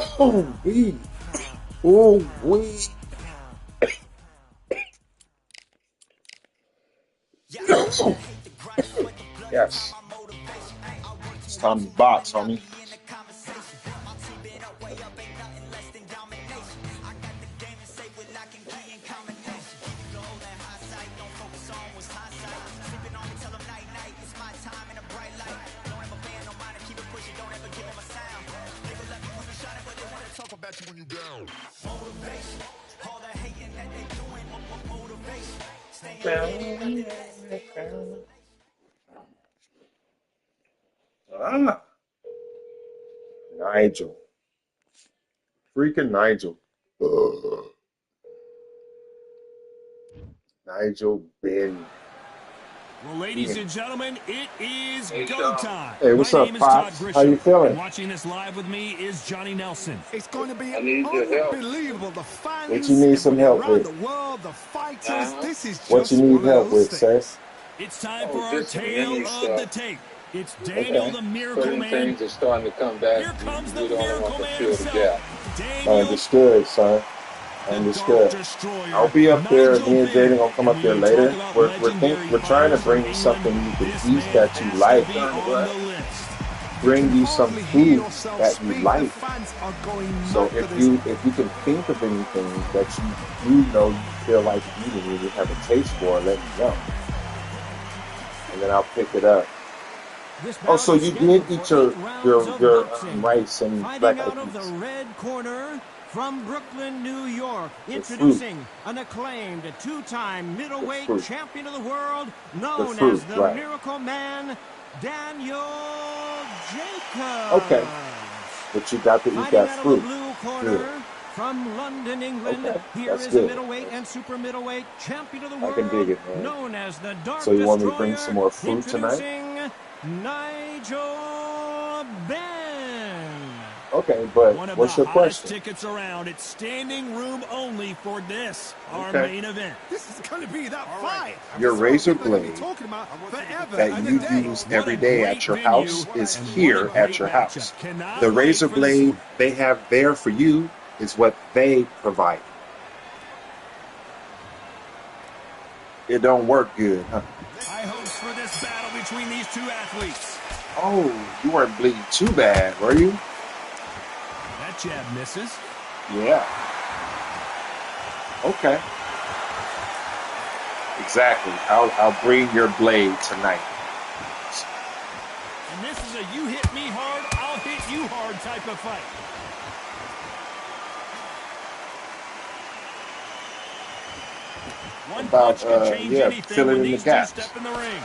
Oh, we. Oh, we. Yes. It's time to box, homie. Ah, Nigel. Freaking Nigel. Ugh. Nigel Ben. Well, ladies and gentlemen, it is Hey, go Sean. time. Hey, My what's up, name is Todd Pops? How you Grisham, feeling? and watching this live with me is Johnny Nelson. It's going to be I need your help. unbelievable. The What you fans, need some everybody help around the with? world, the fighters. Uh-huh. This is What you just need one of help those with, sir? things. It's time Oh, for our just some tale mini of the stuff. tape. It's Daniel Okay. the Miracle Certain Man. things are starting to come back. Here comes the We don't want Miracle to Man fill the himself, gap. Daniel Understood, son. the Understood. Dart Destroyer, I'll be up there. Nigel Me and Jaden Benn. gonna come And up when there you talk later. about We're legendary trying to fighters from bring you England, something you can this eat man that you has to like. be on the list. You Bring can you some hardly hear food yourself that you speak. The like. fans are going So mad for this. if you can think of anything that you know you feel like eating and you have a taste for, let me know, and then I'll pick it up. This Oh, bout so is you did scheduled eat for 8 rounds of boxing. rice and black Fighting eyed out of the peas, red corner from Brooklyn, New York, the fruit, introducing an acclaimed two-time the middleweight fruit, champion of the world, the known as fruit, the right? Miracle Man, Daniel Okay, Jacobs. but you got to eat Fighting that out of the fruit. blue Good. corner from London, England, Okay, here that's is a good. middleweight and super middleweight champion of the I can dig world, it, man. known as the Dark So you want me to bring some Destroyer, more fruit tonight? introducing Nigel Benn. Okay, but One of the what's your hottest question? tickets around. It's standing room only for this, our Okay. main event. This is going to be that fight. Your This is razor what people are going to be blade talking about forever that and a you day. use What every a day great at your venue house is and what a here at great your house. matchup. Cannot The wait razor for this blade one. they have there for you is what they provide. It don't work good, huh? High hopes for this battle between these two athletes. Oh, you weren't bleeding too bad, were you? That jab misses. Yeah. Okay. Exactly. I'll bring your blade tonight. And this is a you hit me hard, I'll hit you hard type of fight. One About punch can change anything fill it when in the these two gaps. step in the ring.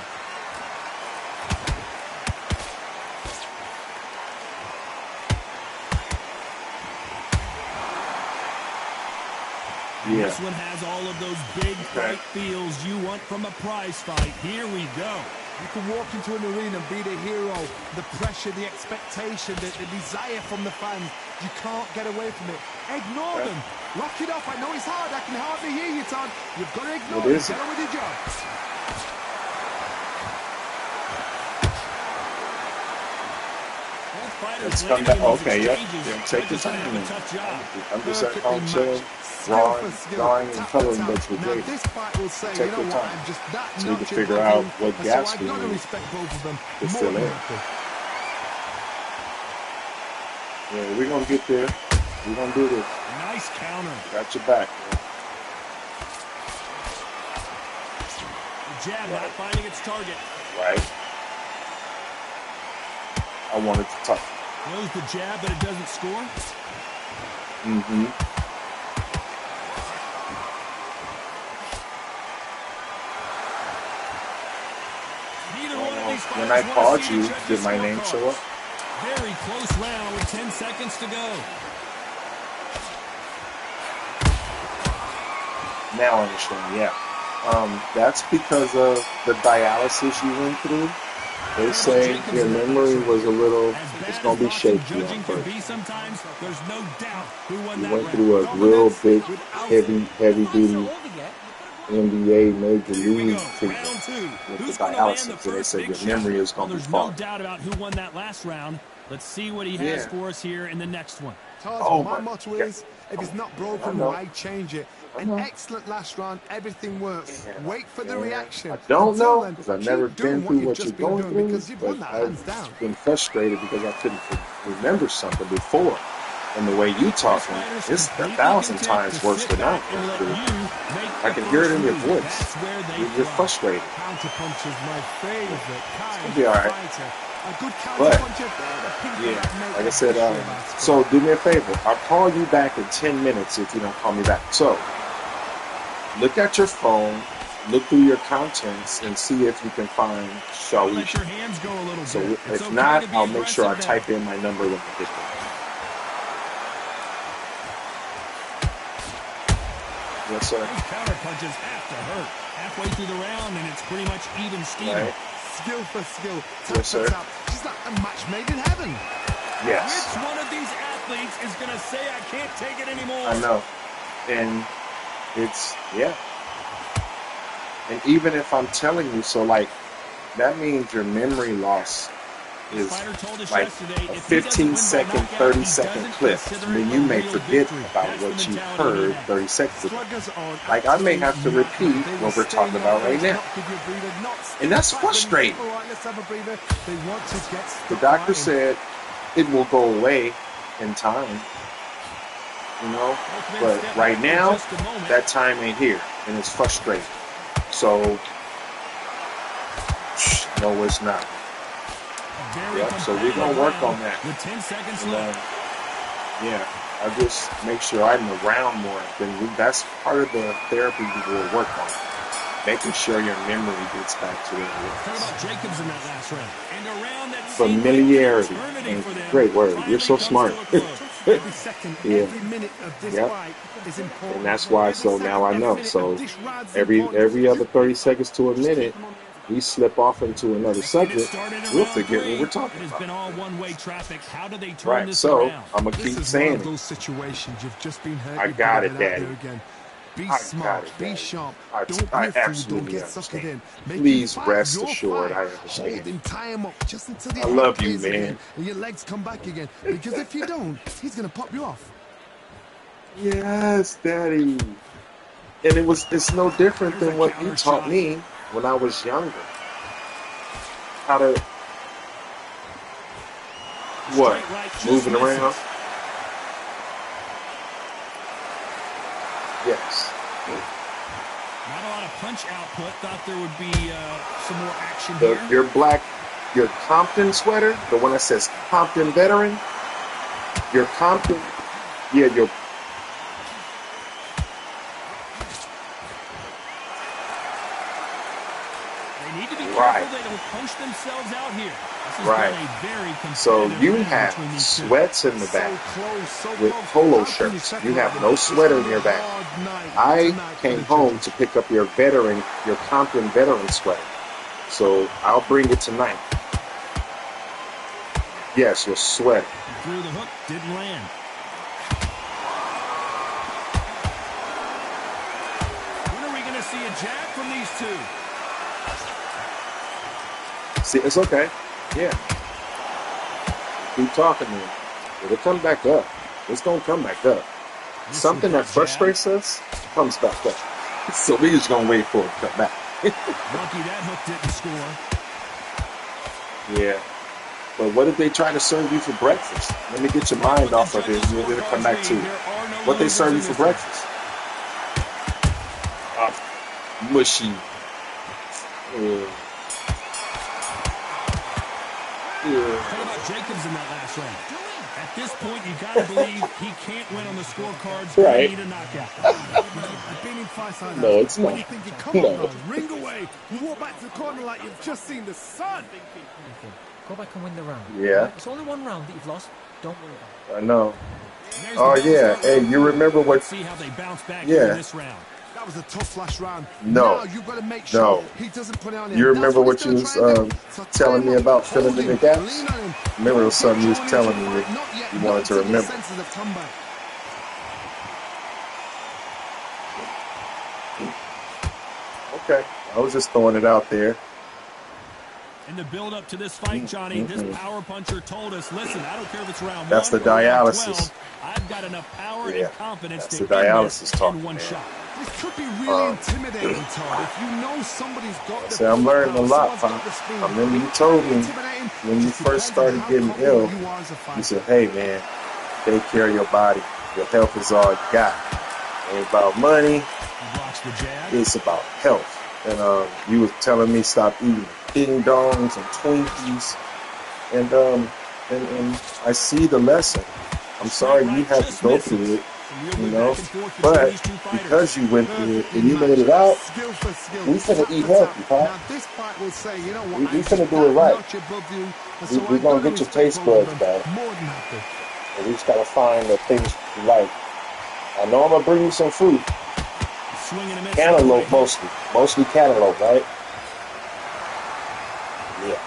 And Yeah. this one has all of those big fight feels you want from a prize fight. Here we go. You can walk into an arena and be the hero. The pressure, the expectation, the desire from the fans. You can't get away from it. Ignore them. Lock it off. I know it's hard. I can hardly hear you, Todd. You've got to ignore it. Get on with your job. Both fighters Let's come landing back. these Okay, yeah. exchanges. Yeah, take your Judges gonna time. have a tough job. I'm just at Perfectly home chilling, matched. Skill for skill. drawing and Tap coloring for tap. books with Now Jaden. this fight will say, Take you know your what, time. I'm just that So you can notch figure above out him, what and gaps so we I've got to need respect both of them. to More fill than in. happy. Yeah, we're gonna get there. We're gonna do this. Nice counter. Got your back, man. The jab not finding its target. Right? I wanted to talk. Knows the jab, but it doesn't score. Mm-hmm. Neither one of these When fighters I want to called see you, the judges' did my name scorecards. show up? Very close round with 10 seconds to go. Now I understand, yeah. That's because of the dialysis you went through. They say your memory was a little, it's going to be shaky at Judging can first. be sometimes, there's no doubt who won You that went round. through a real big, heavy Fight's duty so old yet. NBA major Here we league go, treatment round two. with the Who's going to land the dialysis. And they first say big your shot? memory is Well, going to be there's no foggy. doubt about who won that last round. Let's see what he has Yeah. for us here in the next one. Because Oh my my motto God. is, if it's not I broken, know. why change it? I An know. excellent last round, everything works. And Wait for the I reaction. don't Until know then, because I've never keep been doing what through you've what you're just been going doing through, because you've but won that I've hands down. been frustrated because I couldn't remember something before. And the way you talking, it's 1,000 times worse than I can do. I can hear it in your voice. You're frustrated. Counterpuncher's my favorite It's kind gonna be all of right. fighter. A good But counterpuncher, they're the people yeah, that make like I the said, history of our so sport. do me a favor. I'll call you back in 10 minutes if you don't call me back. So look at your phone, look through your contents, and see if you can find Gotta let your Shawisha. hands go a little So bit. It's if okay not, to be I'll make sure I aggressive now. type in my number when I get there. Yes, sir. Those counter punches have to hurt. Halfway through the round, and it's pretty much even Steven. Right. Skill for skill, tap Yes, for sir. tap. She's like a match made in heaven. Yes, Which one of these athletes is going to say, I can't take it anymore? I know. And it's, yeah. And even if I'm telling you, so like, that means your memory loss This is fighter told us like yesterday, a if he doesn't win by 15-second, knockout, he 30-second doesn't clip. consider And it then you a may real forget victory. about That's the what you mentality he heard has. 30 seconds ago. Sluggers are Like, I may have to absolute repeat knackered. They will what we're stay in talking your about right face, now. not give you a breather, not And step that's back when you say, frustrating. all right, let's have a breather. They want to get The stuck doctor right in. said it will go away in time, you know? Both men But step right back for now, just a moment. that time ain't here, and it's frustrating. So, no, it's not. Very Yep, so we're competitive going to work on round that. with 10 seconds And, left. yeah, I just make sure I'm around more. That's part of the therapy we will work on. Making sure your memory gets back to where it Talk was. about Jacobs in that last round. And a round that seemed like an Familiarity. eternity And for them great word. You're finally so comes smart. to a close. Every second, Yeah. every minute of this Yep. fight is important. And that's why, Every so second, now I every know. minute So of this round's every important. other 30 seconds to a minute, we slip off into another Let's get it subject, started in we'll round forget what 3. we're talking It has about. been all one-way traffic. How do they turn Right. this So around? I'm gonna This keep is one saying of it. those situations you've just been hurt. I You've got got to it, get out Daddy. there again. Be I got smart, it, be Daddy. sharp. I Don't be a fool. Don't absolutely get suckered understand. in. Make him Please fight rest your assured fight. I Hold understand. him, tie him up just until I your head love you, clears again man. and your legs come back again. Because if you don't, he's gonna pop you off. Yes, Daddy. And it's no different Here's than a what you counter taught shot. me when I was younger. How to what? Straight right just Moving misses. around? Yes. Not a lot of punch output. Thought there would be some more action The, here. your Compton sweater, the one that says Compton veteran, your Compton, yeah, your They need to be right, careful they don't punch themselves out here. This has right. been a very So competitive you round have between these two. sweats in the So back close, so with close. polo How can you shirts. You separate have them? no It's sweater gonna in be your a back. hard night I tonight for came the home judges. to pick up your Compton veteran sweater. So I'll bring it tonight. Yes, your sweater. Threw the hook, didn't land. When are we going to see a jab from these two? See, it's okay. Yeah. Keep talking to him. It'll come back up. It's going to come back up. Missed Something with that jab. frustrates us comes back up. So we just going to wait for it to come back. Lucky that hook didn't score. Yeah. But what if they try to serve you for breakfast? Let me get your mind off of it and you're going to come back to it. What they serve you for breakfast? Mushy. What about Jacobs in that last round? At this point, you got to believe he can't win on the scorecards. Right. Need a knockout. I've been in fights like that. No, it's When not. you're thinking, come No. on, guys, ring away. You walk back to the corner like you've just seen the sun. Go back and win the round. Yeah. Right? It's only one round that you've lost. Don't worry about it. I know. There's Oh, the bell yeah. start Hey, round you four. remember what? Let's see how they bounce back here Yeah. in this round. That was a tough last round. No. Now you've got to make No. sure he doesn't put it on him. You remember That's what you he's was gonna try and do. So tie telling him me up, about hold filling in the him, gaps? lean on him. Remember, it was Don't something you get was drawn telling into me the fight. that Not yet. you Not wanted to until your remember. senses have come back. Okay. I was just throwing it out there. In the build-up to this fight, Johnny, this power puncher told us, listen, I don't care if it's round That's 1 the or round dialysis. 12, I've got enough power and confidence that's to the end dialysis this talk, in one man. shot. This could be really intimidating, Todd. If you know somebody's got the I'm learning a lot, someone's got Pop. the speed. I remember you told me when you Just first depends on started how getting confident ill, you are as a fighter. you said, hey, man, take care of your body. Your health is all you got. It ain't about money. He blocks the jab. It's about health. And you was telling me stop eating ding dongs and Twinkies. And I see the lesson. I'm sorry you had to go through it, you know, but because you went through it and you made it out, we finna eat healthy, Pop. Now this fight will say, you know what, We I'm finna just do it that right. notch above you, and We so I gonna gotta get your respect taste both of buds them. back. More than happy. And we just gotta find the things you like. I know I'm gonna bring you some fruit. Swing and a miss. Cantaloupe mostly. Mostly cantaloupe, right? Yeah.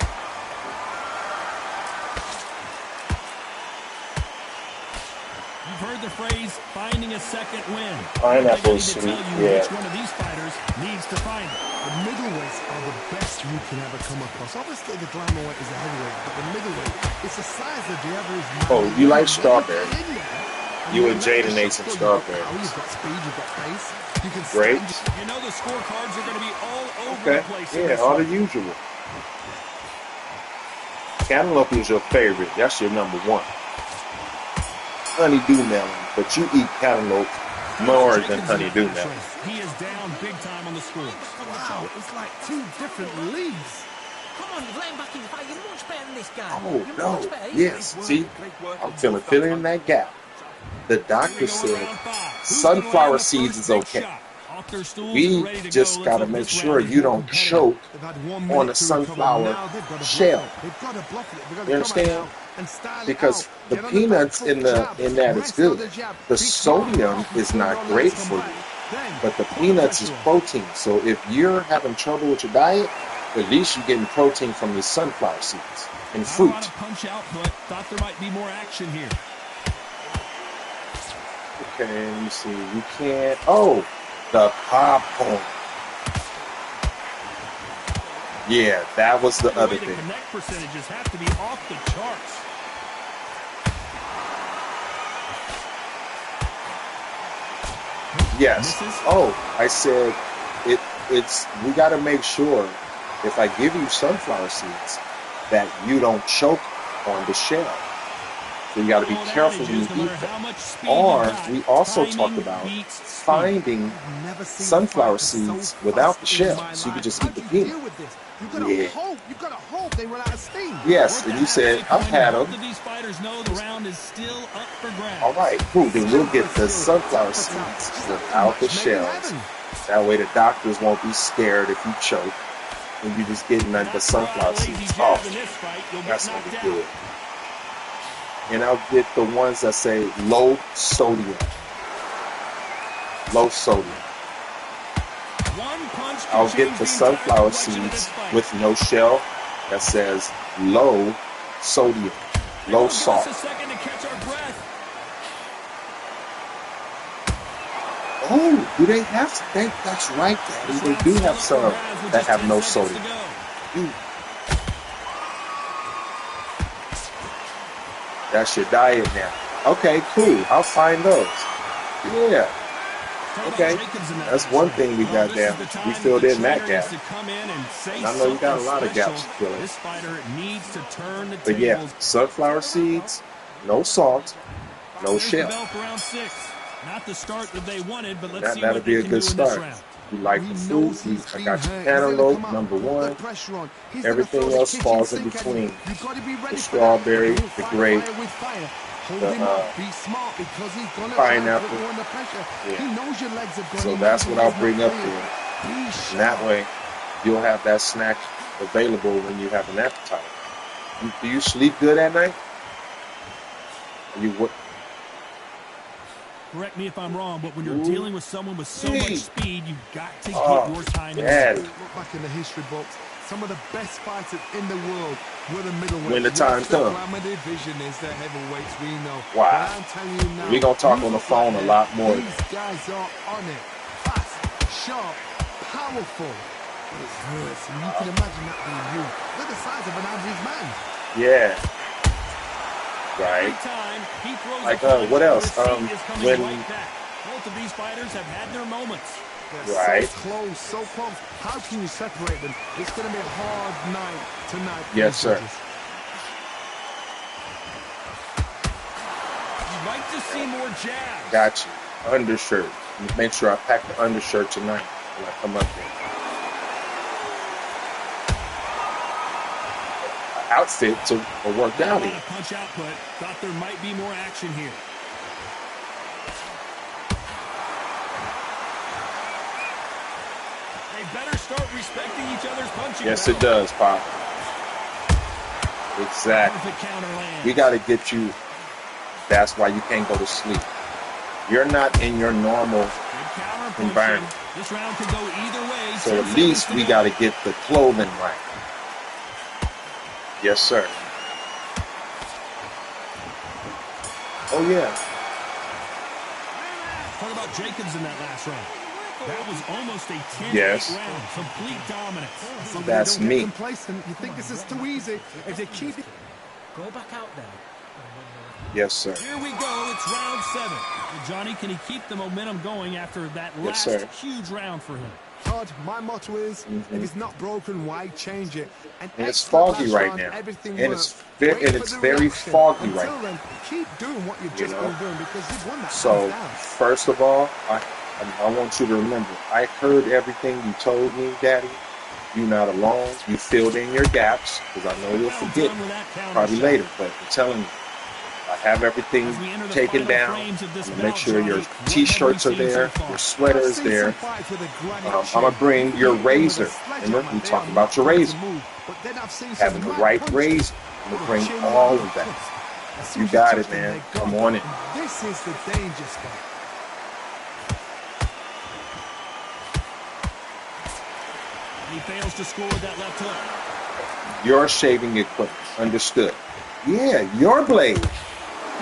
You've heard the phrase, finding a second win. Pineapple I think I need to sweet, tell you yeah. which one of these fighters needs to find it. The middleweights are the best you can ever come across. Obviously, the glamour weight is a heavyweight, but the middleweight, it's the size of the average man. Oh, you like When strawberry. get in there, You you and let Jaden the ate shots some go. You've got strawberries. power, you've got speed, you've got pace. You can Grapes? You know the scorecards are going to be all over Okay. the place. in Yeah, this all the one. usual. Cantaloupe is your favorite. That's your number one. Honeydew melon, but you eat cantaloupe more than honeydew melon. He is down big time on the score. Wow, it's like two different leagues. Come on, you've let him back in the fight. You're much better than this guy. Oh, You're no. much better. Yes. See, I'm filling in that gap. The doctor said sunflower seeds is okay. We just got to make sure you don't choke They've had 1 on minute the to recover. sunflower Now they've got to block shell. it. They've got to block it. They've got to You come understand? out and style it Because out. the Get on peanuts back in foot, that jab, is rest on good. the jab. The Be smart. sodium is Pull not your great legs, for come you, back. Then but the put peanuts is pressure on. protein. So if you're having trouble with your diet, at least you're getting protein from your sunflower seeds and Not a fruit. lot of punch output. Thought there might be more action here. Okay, let me see. You can't. Oh, the popcorn. Yeah, that was the The other way the thing. connect percentages have to be off the charts. Yes. Oh, I said it's we got to make sure if I give you sunflower seeds that you don't choke on the shell. So you got to be careful when you eat them. Or we also talked about finding Never seen sunflower fighters so seeds without the fast in shell, my so you can life. just How eat the do you deal peanut. with this? You've got to Yeah. hope. You've got to hope they run out of steam. Yes, and you said I've had Both them. of these fighters know the round is still up for grabs. All right, cool. Then we'll get the sunflower seeds without the shells. That way the doctors won't be scared if you choke and you just getting the sunflower seeds. Oh, that's gonna be good. And I'll get the ones that say low sodium. Low sodium. I'll get the sunflower seeds with no shell that says low sodium, low salt. Oh, do they have some? That's right, Daddy. They do have some that have no sodium. That's your diet now. Okay, cool. I'll find those. Yeah. Okay. That's one thing we got there. We filled in that gap. And I know you got a lot of gaps to fill in. But yeah, sunflower seeds, no salt, no shell. Not the start that they wanted, but let's see That'll what be they a can good do in this start. round. You like the fruit, I got your cantaloupe, number one. Everything else falls in between. The strawberry, the grape, the pineapple. Yeah. So that's what I'll bring up there. And that way, you'll have that snack available when you have an appetite. Do you sleep good at night? Correct me if I'm wrong, but when you're dealing with someone with so much speed, you've got to get your time in. Look back in the history books. Some of the best fighters in the world were the middleweights. When the time comes. The division is the heavyweights, we know. Wow. But I'm telling you now, we're going to talk on the phone a lot more. These guys are on it. Fast, sharp, powerful. It hurts, and you can imagine that being you. They're the size of an average man. Yeah. Right. Like, what else? When both of these fighters have had their moments. They're so close, so close. How can you separate them? It's going to be a hard night tonight. Yes, sir. You'd like to see more jabs. Got you. Undershirt. Make sure I pack the undershirt tonight when I come up there. Outfit to work out in. Punch output. Thought there might be more action here. They better start respecting each other's punching. Yes, it does, Pop. Exactly. We got to get you. That's why you can't go to sleep. You're not in your normal environment. This round could go either way. So at least we got to get the clothing right. Yes, sir. Oh, yeah. Talk about Jacobs in that last round. That was almost a 10-8 yes. round. Complete dominance. That's me. Complacent. You think this is too easy. If they keep it. Go back out there. Yes, sir. Here we go. It's round 7. Johnny, can he keep the momentum going after that yes, last sir. huge round for him? Todd, my motto is, if it's not broken, why change it? And it's foggy right now. And it's very foggy right now. Keep doing what you've just been doing because you've won that. So, first of all, I want you to remember, I heard everything you told me, Daddy. You're not alone. You filled in your gaps, because I know you'll forget probably later, but I'm telling you, I have everything taken down. I'm going to make sure your T-shirts are there, your sweater is there. I'm going to bring your razor. Remember, we talked about your razor. Having the right razor. I'm going to bring all of that. You got it, man. Come on in. This is the danger spot. He fails to score with that left hook. Your shaving equipment. Understood. Yeah, your blade.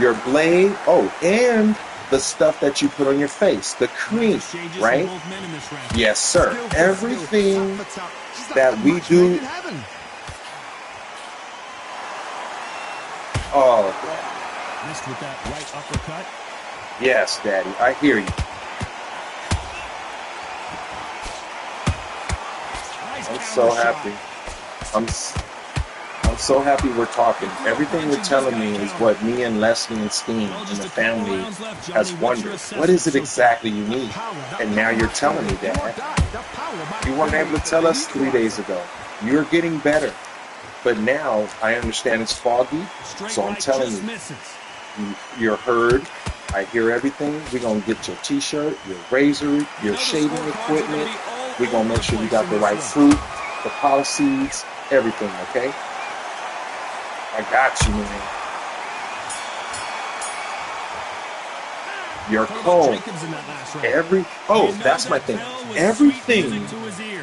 Your blade. Oh, and the stuff that you put on your face. The cream, right? Yes, sir. Everything that we do. Oh, missed with that right uppercut. Yes, Daddy. I hear you. I'm so happy. I'm so happy we're talking. Everything you're telling me is what me and Leslie and Steen and the family has wondered. What is it exactly you need? And now you're telling me, Dad. You weren't able to tell us 3 days ago. You're getting better. But now I understand it's foggy, so I'm telling you, you're heard. I hear everything. We're going to get your T-shirt, your razor, your shaving equipment. We're going to make sure you got the right fruit, the policies, everything, okay? I got you, man. Your comb. That's my thing. Everything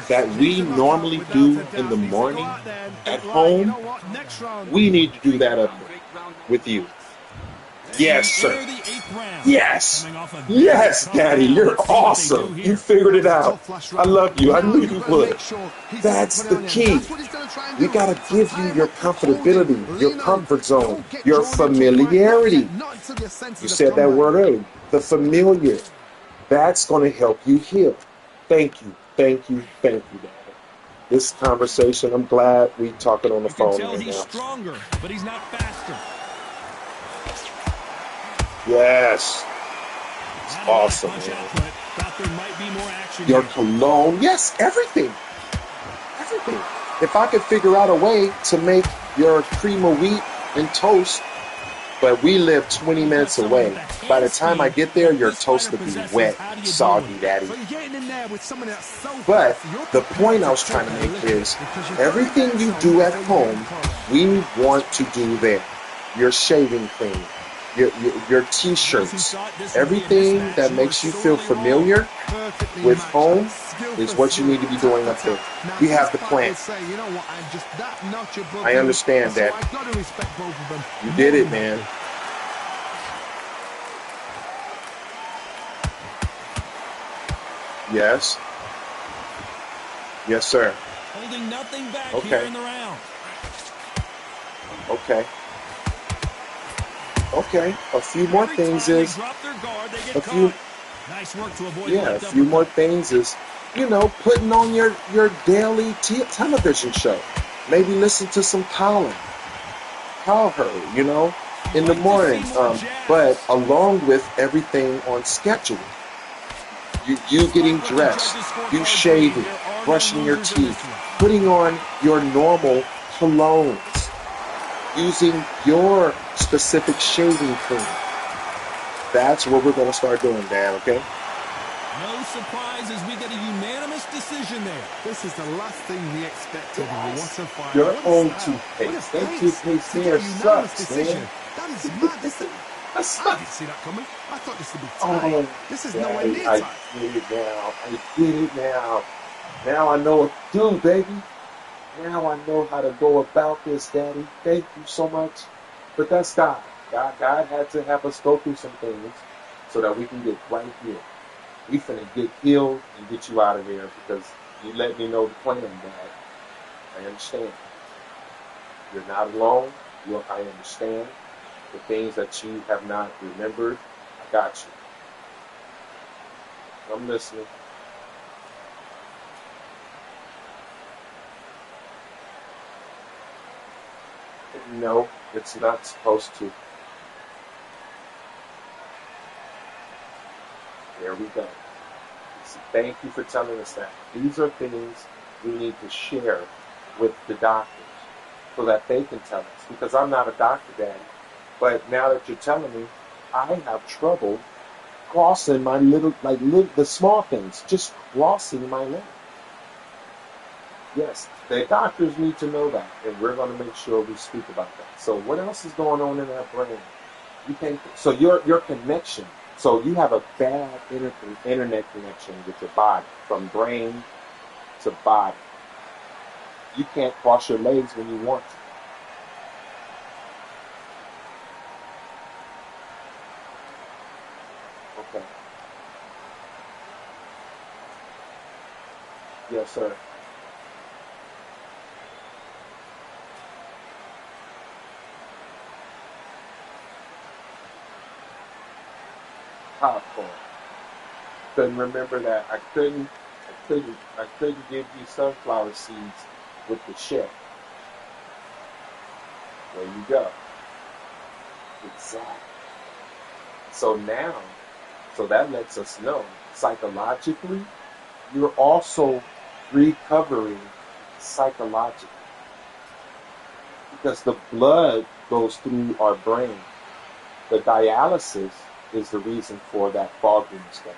that we normally do in the morning at home, we need to do that up with you. Yes, sir. Yes. Yes, Daddy. You're awesome. You figured it out. I love you. I knew you would. That's the key. We got to give you your comfortability, your comfort zone, your familiarity. You said that word earlier. The familiar. That's going to help you heal. Thank you. Thank you. Thank you, Daddy. This conversation, I'm glad we talking on the phone right now. He's stronger, but he's not faster. Yes. It's awesome, man. Your cologne. Yes, everything. Everything. If I could figure out a way to make your cream of wheat and toast, but we live 20 minutes away. By the time I get there, your toast will be wet, soggy, Daddy. But the point I was trying to make is everything you do at home, we want to do there. Your shaving cream. Your T-shirts, everything that makes you feel familiar with home is what you need to be doing up there. We have the plan. I understand that. You did it, man. Yes. Yes, sir. Holding nothing back here Okay. in the round. Okay. Okay. A few more Every things time they is drop their guard, they a get few. caught. Nice work to avoid the Yeah, a left few more uppercut. things is, putting on your daily television show. Maybe listen to some Cowherd, in You'd the like to see morning. more But jabs. along with everything on schedule, you getting Start with the dressed, judges' you scorecard for you. shaving, There are no brushing your losers in this teeth, one. putting on your normal colognes, using your specific shaving cream. That's what we're going to start doing, Dad, okay? No surprises, we get a unanimous decision there. This is the last thing we expected. Yes. What a fight. Your What a own style. What a toothpaste. That pace toothpaste to get there a unanimous sucks, decision. man. That is mad. That's I not. didn't see that coming. I thought this would be tight. Oh, This is nowhere Daddy, near I tight. get it now. I get it now. Now I know what to do, baby. Now I know how to go about this, Daddy. Thank you so much. But that's God. God had to have us go through some things so that we can get right here. We finna get healed and get you out of there because you let me know the plan, Dad. I understand. You're not alone. I understand the things that you have not remembered. I got you. I'm listening. No, it's not supposed to. There we go. So thank you for telling us that. These are things we need to share with the doctors so that they can tell us. Because I'm not a doctor, Daddy. But now that you're telling me, I have trouble crossing my the small things, just crossing my leg. Yes, the doctors need to know that, and we're going to make sure we speak about that. So what else is going on in that brain? You can't. So your connection. So you have a bad internet connection with your body, from brain to body. You can't cross your legs when you want to. Okay. Yes, sir. Popcorn. Couldn't remember that. I couldn't give you sunflower seeds with the chef. There you go. Exactly. So now, so that lets us know psychologically, you're also recovering psychologically because the blood goes through our brain. The dialysis is the reason for that fogging stuff.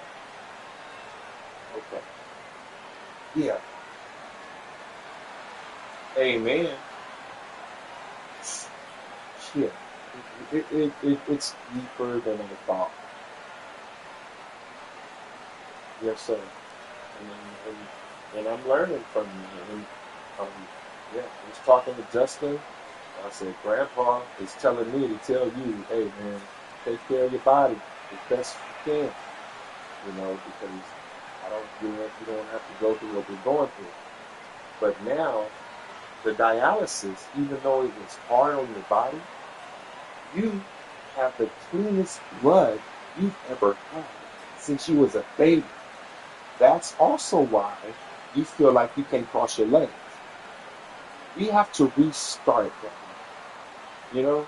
Okay. Yeah. Amen. Yeah. It's deeper than I thought. Yes, sir. And I'm learning from you. And, um, yeah, I was talking to Justin. I said, Grandpa is telling me to tell you, hey, man, take care of your body as best you can, because you don't have to go through what we're going through. But now, the dialysis, even though it was hard on your body, you have the cleanest blood you've ever had since you was a baby. That's also why you feel like you can't cross your legs. We have to restart that, you know?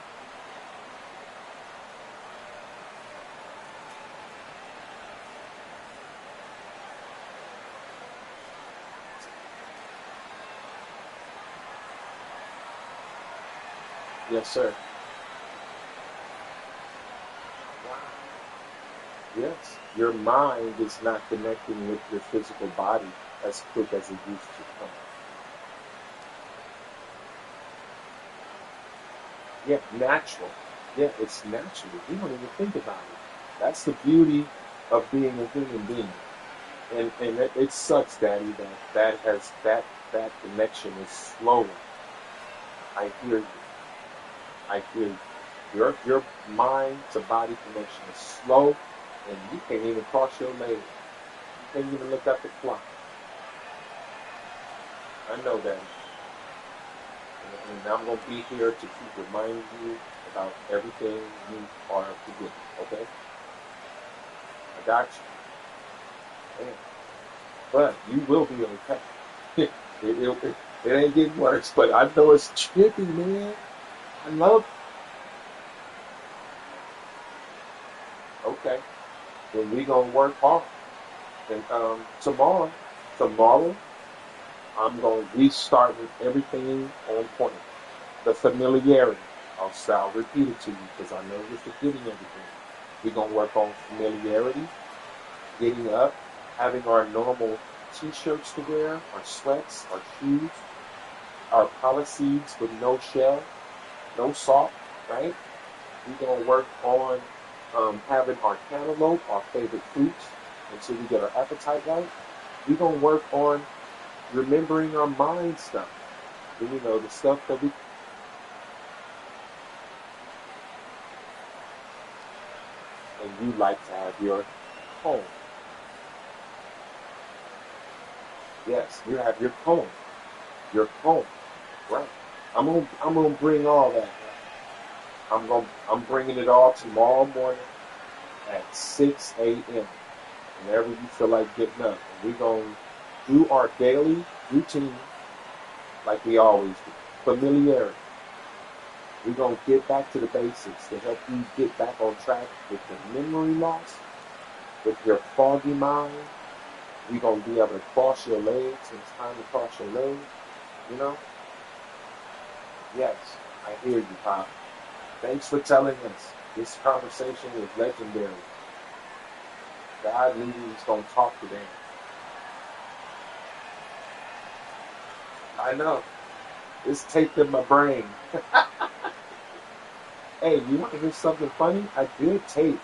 Yes, sir. Wow. Yes. Your mind is not connecting with your physical body as quick as it used to come. Yeah, natural. Yeah, it's natural. We don't even think about it. That's the beauty of being a human being. And it sucks, Daddy, that connection is slower. I hear you. I hear you. Your mind to body connection is slow, and you can't even cross your legs. You can't even look at the clock. I know that. And I'm going to be here to keep reminding you about everything you are forgetting, okay? I got you. Man. But you will be okay. It ain't getting worse, but I know it's trippy, man. I love Okay. Then we going to work hard. And tomorrow, I'm going to restart with everything on point. The familiarity. I'll repeat it to you because I know you're forgetting everything. We're going to work on familiarity, getting up, having our normal t-shirts to wear, our sweats, our shoes, our policies with no shell, no salt, right? We're going to work on having our cantaloupe, our favorite fruits, until we get our appetite right. We're going to work on remembering our mind stuff. The stuff that we. And you like to have your home. Yes, you have your home. Your home. Right. I'm gonna bring all that. I'm bringing it all tomorrow morning at 6 a.m. Whenever you feel like getting up. And we're gonna do our daily routine like we always do. Familiarity. We're going to get back to the basics to help you get back on track with your memory loss, with your foggy mind. We're going to be able to cross your legs when it's time to cross your legs, you know? Yes, I hear you, Pop. Thanks for telling us. This conversation was legendary. God knew he was going to talk today. I know. It's taped in my brain. Hey, you want to hear something funny? I did tape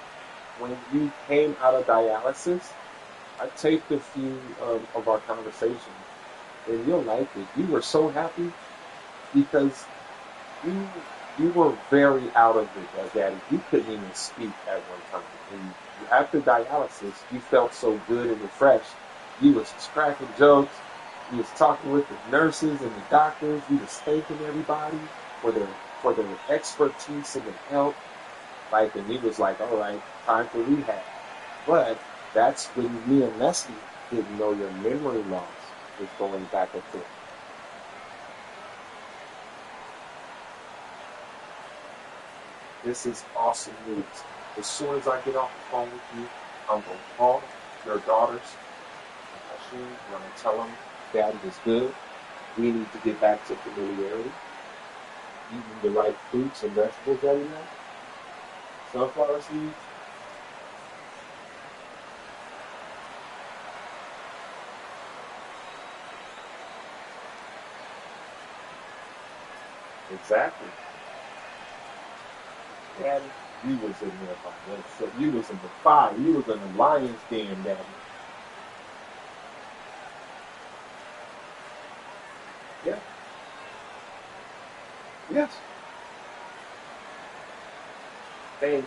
when you came out of dialysis. I taped a few of our conversations, and you'll like it. You were so happy because you you were very out of it, Daddy. You couldn't even speak at one time. And after dialysis, you felt so good and refreshed. You was cracking jokes. You was talking with the nurses and the doctors. You was thanking everybody for their expertise and their help. Like, and he was like, all right, time for rehab. But that's when me and Leslie didn't know your memory loss was going back and forth. This is awesome news. As soon as I get off the phone with you, I'm going to call your daughters and I'm going to tell them Daddy is good. We need to get back to familiarity. Eating the right fruits and vegetables every night. Sunflower seeds. Exactly. Daddy, you was in there by then. So you was in the fire. You was in the lion's den, Daddy. Yeah. Yes. Hey,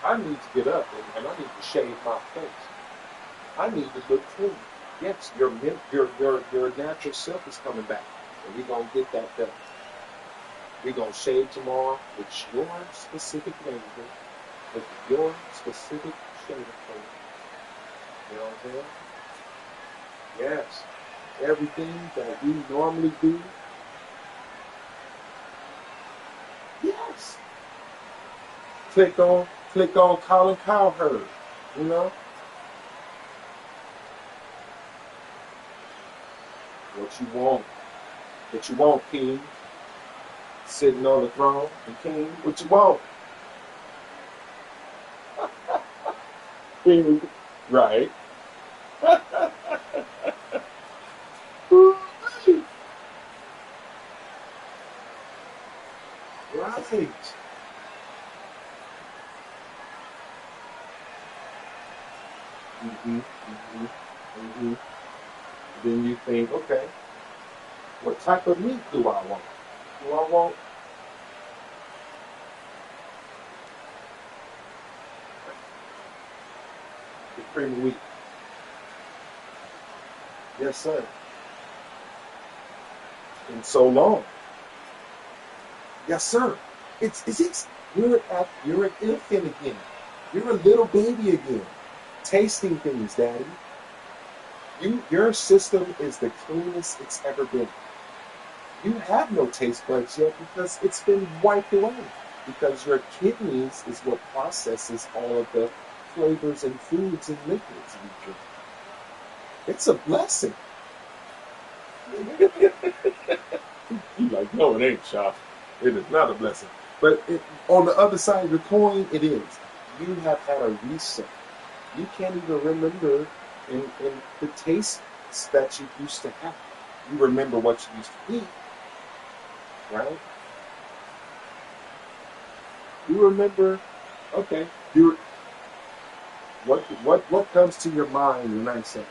I need to get up and I need to shave my face. I need to look clean. Yes, your natural self is coming back. And we're gonna get that done. We're gonna shave tomorrow with your specific razor, with your specific shaving cream. You know what I'm saying? Yes. Everything that we normally do. Yes. Click on Colin Cowherd. You know? What you want. What you want, King. Sitting on the throne. And King, what you want? King. Right. Right. Mm-hmm. Mm-hmm. Mm-hmm. Then you think, okay, what type of meat do I want? Do I want the cream of wheat? Yes, sir. in so long. Yes, sir. You're an infant again. You're a little baby again. Tasting things, Daddy. Your system is the cleanest it's ever been. You have no taste buds yet because it's been wiped away. Because your kidneys is what processes all of the flavors and foods and liquids you drink. It's a blessing. You're like, no, it ain't, Shop. It is not a blessing. But on the other side of the coin, it is. You have had a reset. You can't even remember in the tastes that you used to have. You remember what you used to eat, right? You remember, okay. What comes to your mind when I say,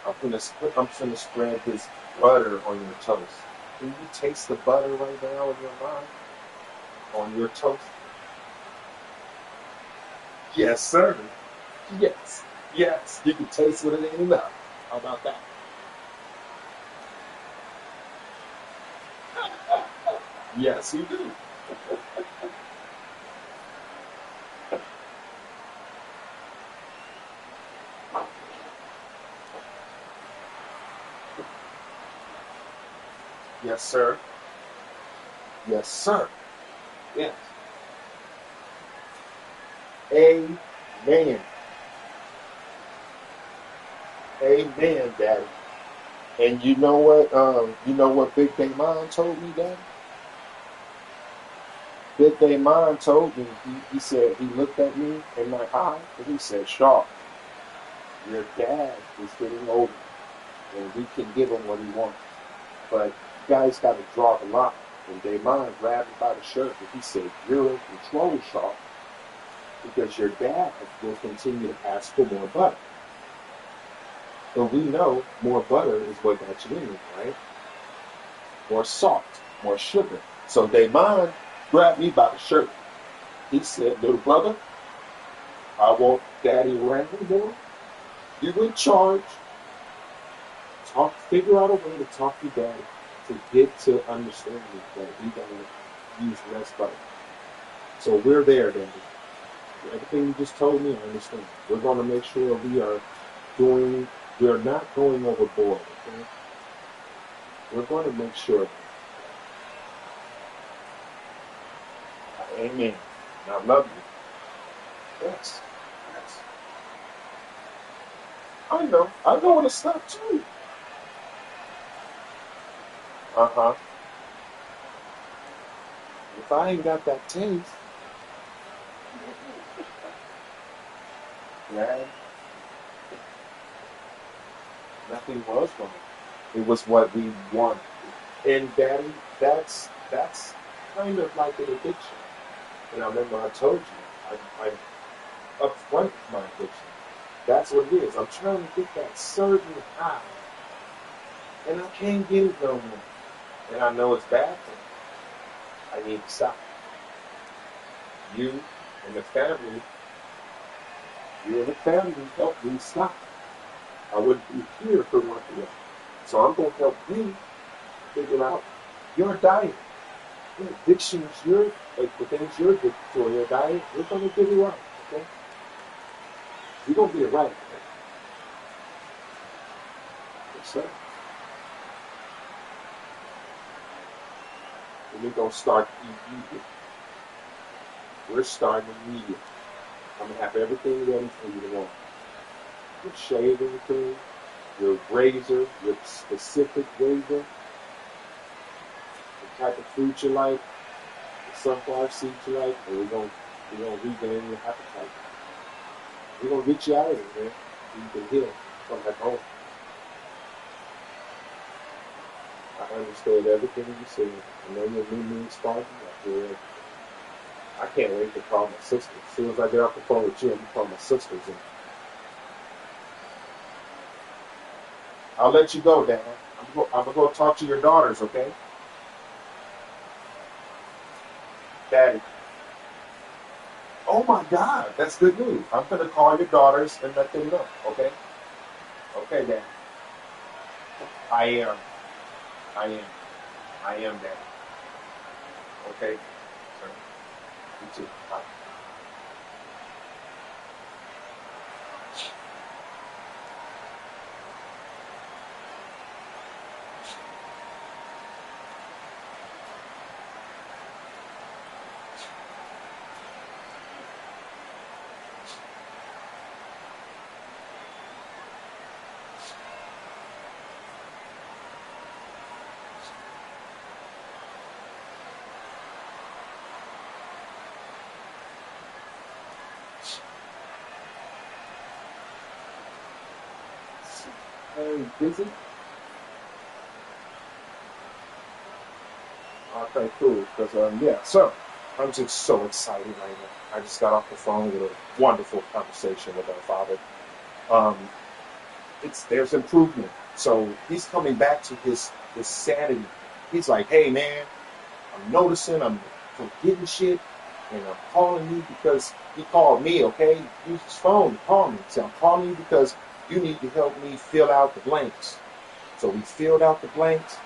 I'm finna spread this butter on your toast. Can you taste the butter right now in your mind? On your toast? Yes, sir. Yes. Yes. You can taste what it ain't enough. How about that? Yes, you do. Yes, sir. Yes, sir. Yes. Amen. Amen, Daddy. And you know what? You know what Big Day Mom told me, Daddy? Big Day Mom told me. He said he looked at me in my eye and he said, "Sharp, your dad is getting older, and we can give him what he wants, but you guys got to draw the line." And Day Mom grabbed me by the shirt and he said, "You're in control, Sharp, because your dad will continue to ask for more butter." But we know more butter is what got you in it, right? More salt, more sugar. So Damon grabbed me by the shirt. He said, "Little brother, I want daddy around more. You in charge. Figure out a way to talk to daddy to get to understanding that we gotta use less butter." So we're there, Daddy. Everything you just told me, I understand. We're gonna make sure we're not going overboard, okay? We're going to make sure. Amen. And I love you. Yes. Yes. I know. I know when to stop too. Uh-huh. If I ain't got that taste, man, nothing was wrong. It was what we wanted. And Daddy, that's kind of like an addiction. And I remember I told you, I'm upfront with my addiction. That's what it is. I'm trying to get that certain high. And I can't get it no more. And I know it's bad for me. I need to stop. You and the family help me stop. I wouldn't be here if it weren't for you. So I'm going to help you figure out your diet. Your addictions, like the things you're addicted to in your diet, we're going to get it right, okay? We're going to get it right, okay? Yes, sir. And we're going to start eating. We're starting immediately. I'm going to have everything ready for you tomorrow. Your shaving cream, your razor, your specific razor, the type of fruit you like, the sunflower seeds you like, and we're gonna regain your appetite. We're gonna get you out of it, man. So you can heal from back home. I understood everything you said. I know your new moon sparking. I can't wait to call my sister. As soon as I get off the phone with you, I'm gonna call my sisters in. I'll let you go, Dan. I'm gonna go talk to your daughters, okay? Daddy. Oh my God, that's good news. I'm gonna call your daughters and let them know, okay? Okay, Dad. I am. I am. I am that. Okay? So, you too. Bye. Hey, busy? Okay, cool. Because yeah, so I'm just so excited right now. I just got off the phone with a wonderful conversation with our father. Um, there's improvement. So he's coming back to his sanity. He's like, hey man, I'm noticing I'm forgetting shit, and I'm calling you because he called me. Okay, use his phone to call me. So I'm calling you because you need to help me fill out the blanks. So we filled out the blanks.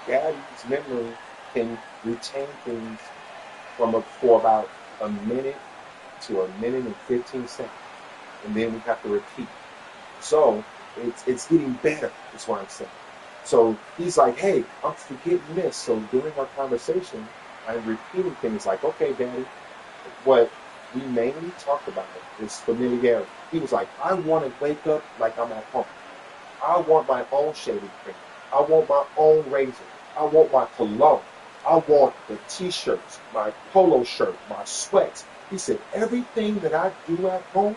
Daddy's memory can retain things for about a minute to a minute and 15 seconds, and then we have to repeat. So it's getting better, is what I'm saying. So he's like, hey, I'm forgetting this. So during our conversation, I'm repeating things like, okay, Daddy, what we mainly talked about is familiarity. He was like, I want to wake up like I'm at home. I want my own shaving cream. I want my own razor. I want my cologne. I want the t-shirts, my polo shirt, my sweats. He said, everything that I do at home,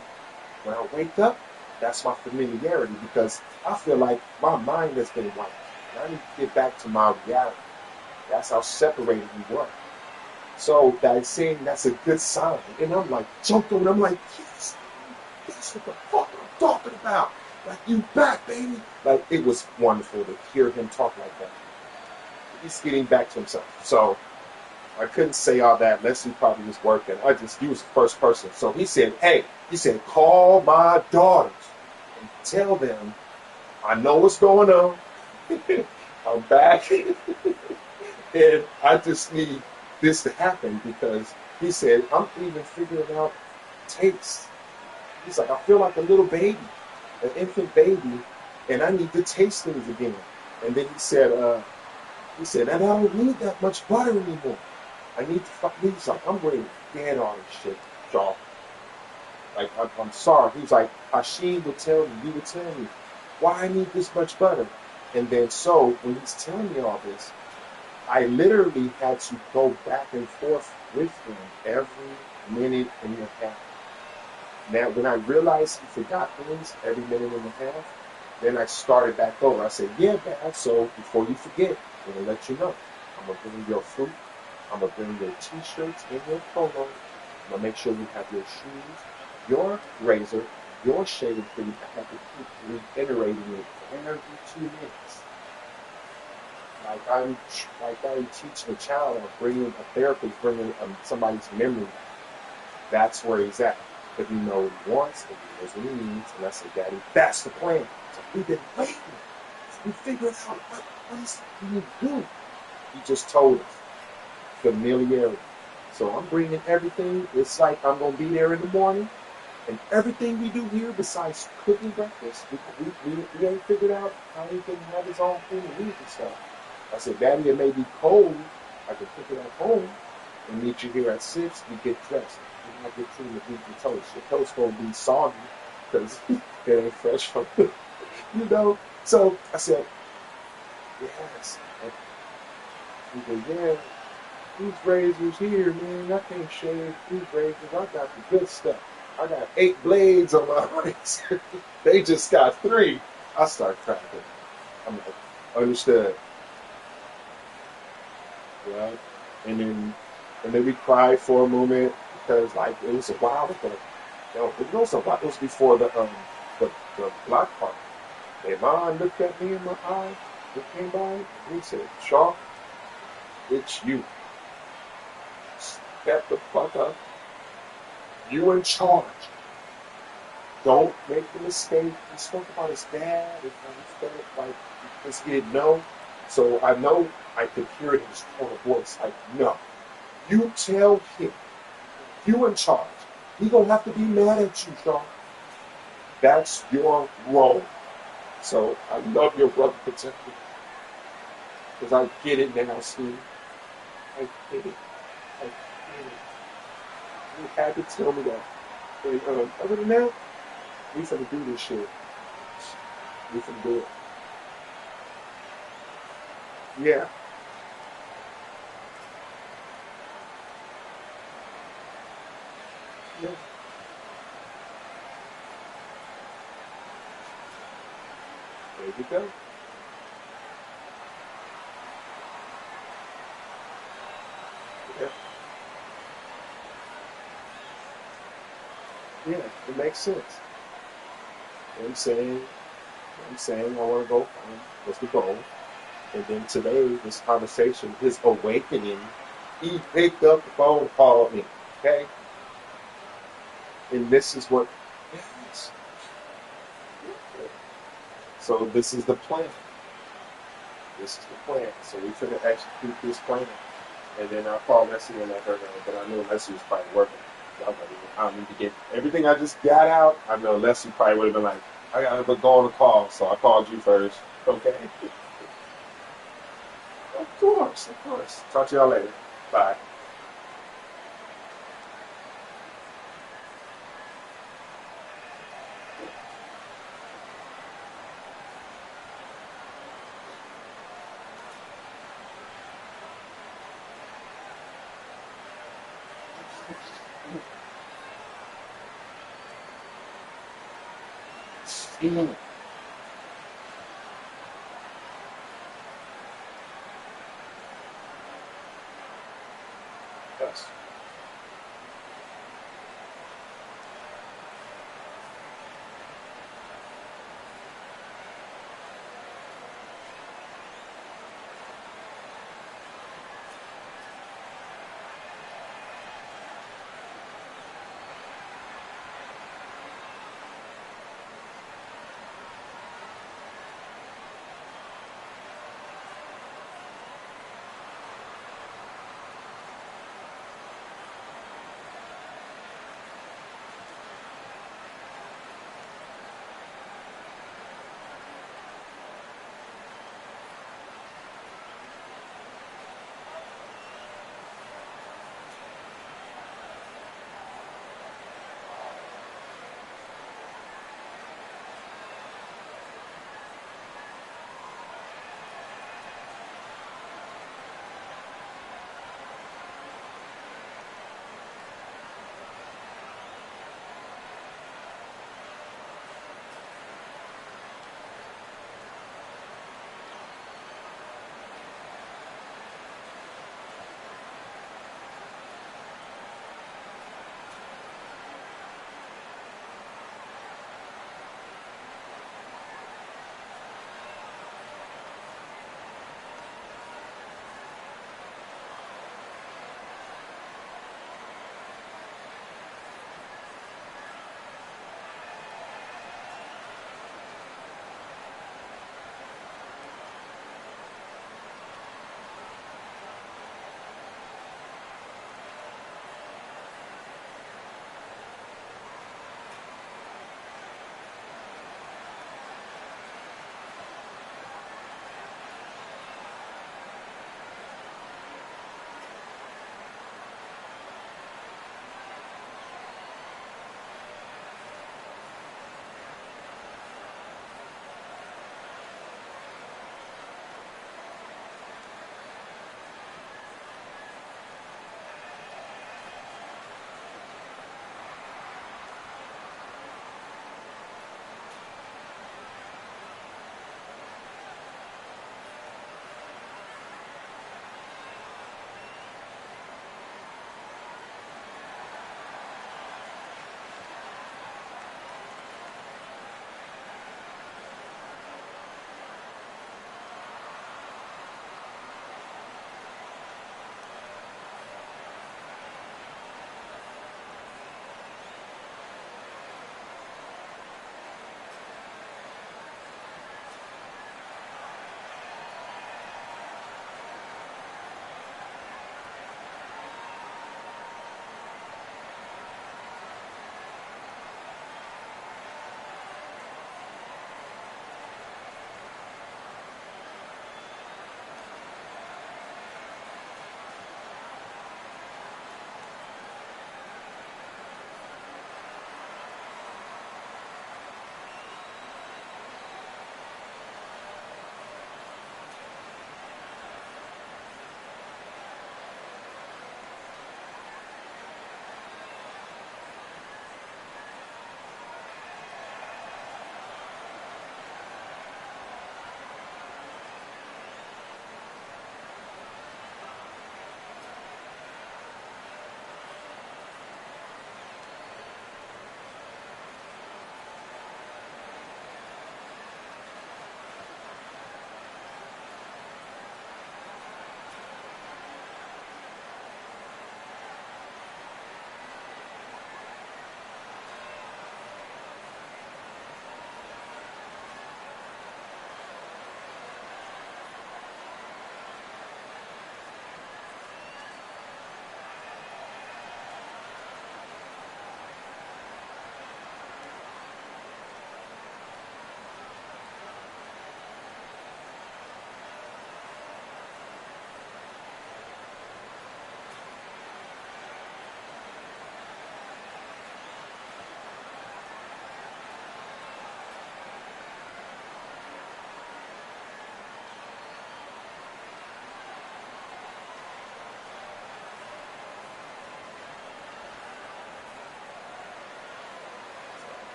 when I wake up, that's my familiarity because I feel like my mind has been wiped. And I need to get back to my reality. That's how separated we were. So that saying that's a good sign. And I'm like, jumped on. I'm like, yes, that's what the fuck I'm talking about. Like, you back, baby. Like, it was wonderful to hear him talk like that. He's getting back to himself. So I couldn't say all that unless he probably was working. He was the first person. So he said, hey, call my daughters and tell them I know what's going on. I'm back. And I just need this to happen because he said, I'm even figuring out taste. He's like, I feel like a little baby, an infant baby, and I need to taste things again. And then he said, and I don't need that much butter anymore. I need to fuck. He's like, I'm ready to get all this shit, y'all. Like, I'm sorry. He was like, Hashim would tell me, you would tell me, why I need this much butter. And then so, when he's telling me all this, I literally had to go back and forth with him every minute and a half. Now, when I realized he forgot things every minute and a half, then I started back over. I said, yeah, Dad, so before you forget, I'm going to let you know. I'm going to bring your fruit. I'm going to bring your t-shirts and your polo. I'm going to make sure you have your shoes, your razor, your shaving cream. I have to keep reiterating it every 2 minutes. Like I'm teaching a child or bringing a therapist, bringing somebody's memory. That's where he's at. If he knows what he wants, if he knows what he needs, and I said, Daddy, that's the plan. So we've been waiting. We figured out what is it we need to do. He just told us familiarity. So I'm bringing everything. It's like I'm gonna be there in the morning, and everything we do here besides cooking breakfast, we ain't figured out how he can have his own food and eat and stuff. I said, Daddy, it may be cold. I can cook it at home and meet you here at 6. We get dressed. You might get cream to eat your toast. Your toast gonna be soggy because it ain't fresh from you know. So I said, yes. And he goes, yeah, these razors here, man, I can't shave these razors. I got the good stuff. I got 8 blades on my razor. They just got 3. I start cracking. I'm like, understood. Yeah. And then we cried for a moment because like it was a while ago. It was before the block party. And mom looked at me in my eye, it came by, and he said, Shaw, it's you. Step the fuck up. You in charge. Don't make the mistake. He spoke about his dad and how he felt like because he didn't know. So I know I could hear it in his tone of voice. Like, no, you tell him, you in charge. He gonna have to be mad at you, Sean. That's your role. So I love your brother protector. Because I get it now, Steve. I get it. I get it. You had to tell me that. And other than that, we finna do this shit. We finna do it. Yeah. Yeah. There you go. Yeah. Yeah. It makes sense. You know what I'm saying? I want to go find what's the goal. And then today, this conversation, his awakening, he picked up the phone, called me. Okay? And this is what, yes. So this is the plan. This is the plan. So we finna execute this plan. And then I'll call Leslie and let her know. But I know Leslie was probably working. So I'm like, I need to get everything I just got out. I know Leslie probably would have been like, I gotta go on the call. So I called you first. Okay? Of course, of course. Talk to y'all later. Bye. Mm. Yes.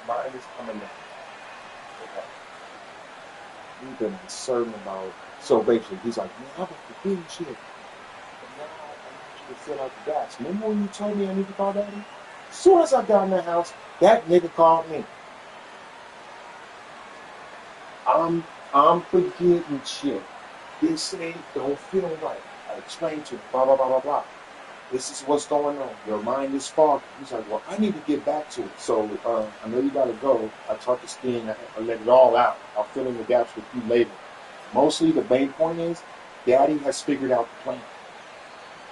mind is coming down. Okay. We've been uncertain about. So basically, he's like, man, I'm about to finish shit. And now I need you to fill out the gas. Remember when you told me I need to call daddy? As soon as I got in the house, that nigga called me. I'm forgetting shit. This ain't don't feel right. I explained to him, blah, blah, blah, blah, blah. This is what's going on. Your mind is foggy. He's like, well, I need to get back to it. So I know you got to go. I talked to Steen. I let it all out. I'll fill in the gaps with you later. Mostly the main point is Daddy has figured out the plan.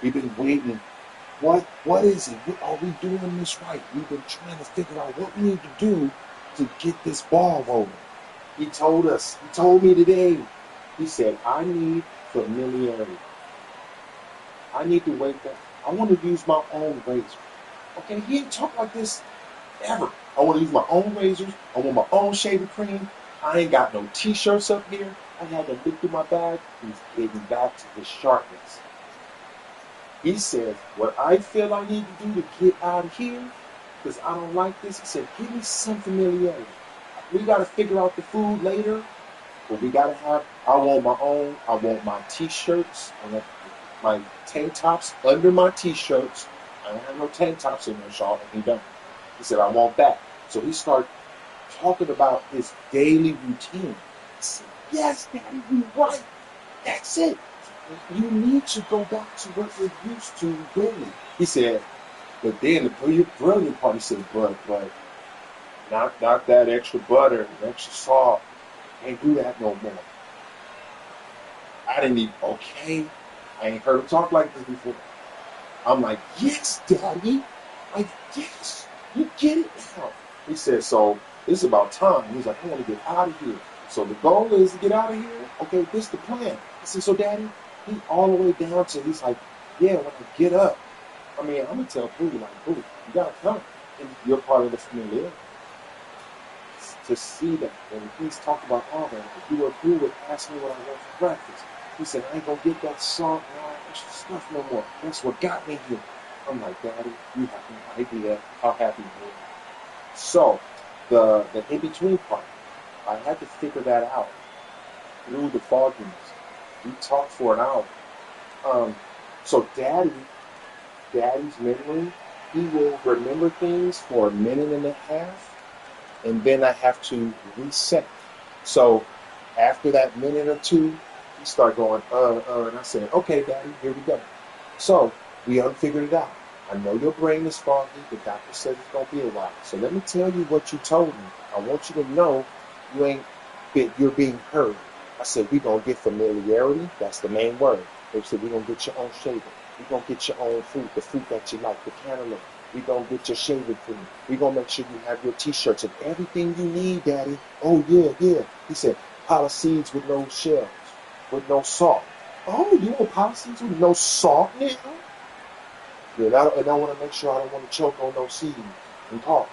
We've been waiting. What is it? Are we doing this right? We've been trying to figure out what we need to do to get this ball rolling. He told us. He told me today. He said, I need familiarity. I need to wake up. I want to use my own razor. Okay, he ain't talk like this ever. I want to use my own razors. I want my own shaving cream. I ain't got no t-shirts up here. I had to look through my bag. He's getting back to his sharpness. He said, what I feel I need to do to get out of here, because I don't like this, he said, give me some familiarity. We got to figure out the food later, but we got to have, I want my own, I want my t-shirts, I want my tank tops under my t-shirts. I don't have no tank tops in there, Shaw, and he don't. He said, I want that. So he started talking about his daily routine. I said, yes, Daddy, you're right. That's it. You need to go back to what you're used to daily. He said, but then the brilliant part, he said, but not that extra butter, extra salt. Can't do that no more. I didn't even, okay. I ain't heard him talk like this before. I'm like, yes, Daddy. Like, yes, you get it now. He said, so it's about time. He's like, I want to get out of here. So the goal is to get out of here. Okay, this is the plan. I said, so Daddy, he all the way down to, he's like, yeah, when I get up, I mean, I'm going to tell Boo, like, Boo, you got to come. And you're part of the family. To see that. And he's talking about all that. If you or Boo would ask me what I want for breakfast, he said, I ain't going to get that salt and all that extra stuff no more. That's what got me here. I'm like, Daddy, you have no idea how happy you are. So, the in-between part, I had to figure that out through the fogginess. We talked for an hour. So Daddy's memory, he will remember things for a minute and a half, and then I have to reset. So after that minute or two, he started going, and I said, okay, Daddy, here we go. So we figured it out. I know your brain is foggy. The doctor said it's going to be a while. So let me tell you what you told me. I want you to know you're being heard. I said, we're going to get familiarity. That's the main word. They said, we're going to get your own shaving. We're going to get your own fruit, the fruit that you like, the cantaloupe. We're going to get your shaving cream. We're going to make sure you have your t-shirts and everything you need, Daddy. Oh, yeah. He said, pile seeds with no shells, with no salt. Oh, you want pile seeds with no salt now? Yeah, and I want to make sure I don't want to choke on those seeds and talk.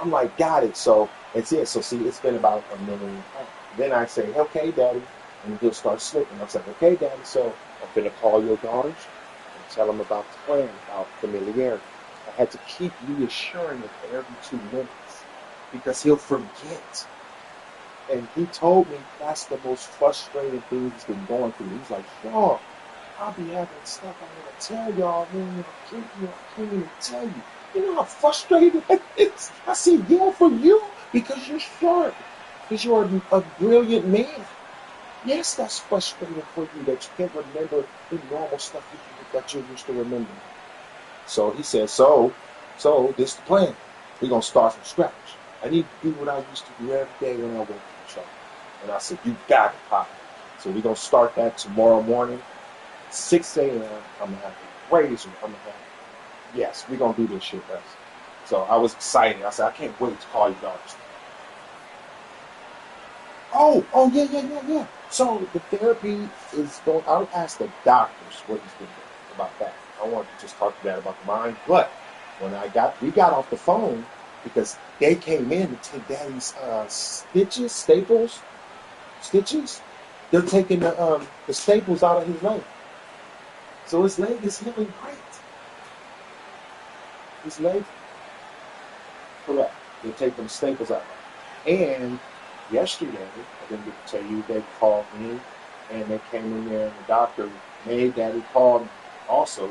I'm like, got it. So that's it. So see, it's been about a minute and a half. Then I say, okay, Daddy, and he'll start slipping. I said, okay, Daddy, so I'm going to call your daughters and tell them about the plan, about familiarity. I had to keep reassuring him every 2 minutes because he'll forget. And he told me that's the most frustrating thing he's been going through. He's like, Shaw, I'll be having stuff I want to tell y'all, man. I can't even tell you. You know how frustrated it is? I said, yeah, for you, because you're sharp. Because you're a brilliant man. Yes, that's frustrating for you that you can't remember the normal stuff that you're used to remembering. So he said, so this is the plan. We're going to start from scratch. I need to do what I used to do every day when I went to the shop. And I said, you got it, Pop. So we're going to start that tomorrow morning. 6 a.m. I'm going to have a razor. Yes, we're going to do this shit, guys. So I was excited. I said, I can't wait to call you daughters. Oh, yeah. So the therapy is going, I'll ask the doctors what he's been doing about that. I wanted to just talk to that about the mind. But when we got off the phone because they came in to take Daddy's staples. They're taking the staples out of his leg. So his leg is healing great. His leg? Correct. They take them staples out. And yesterday, I didn't get to tell you, they called me and they came in there and the doctor made Daddy called also.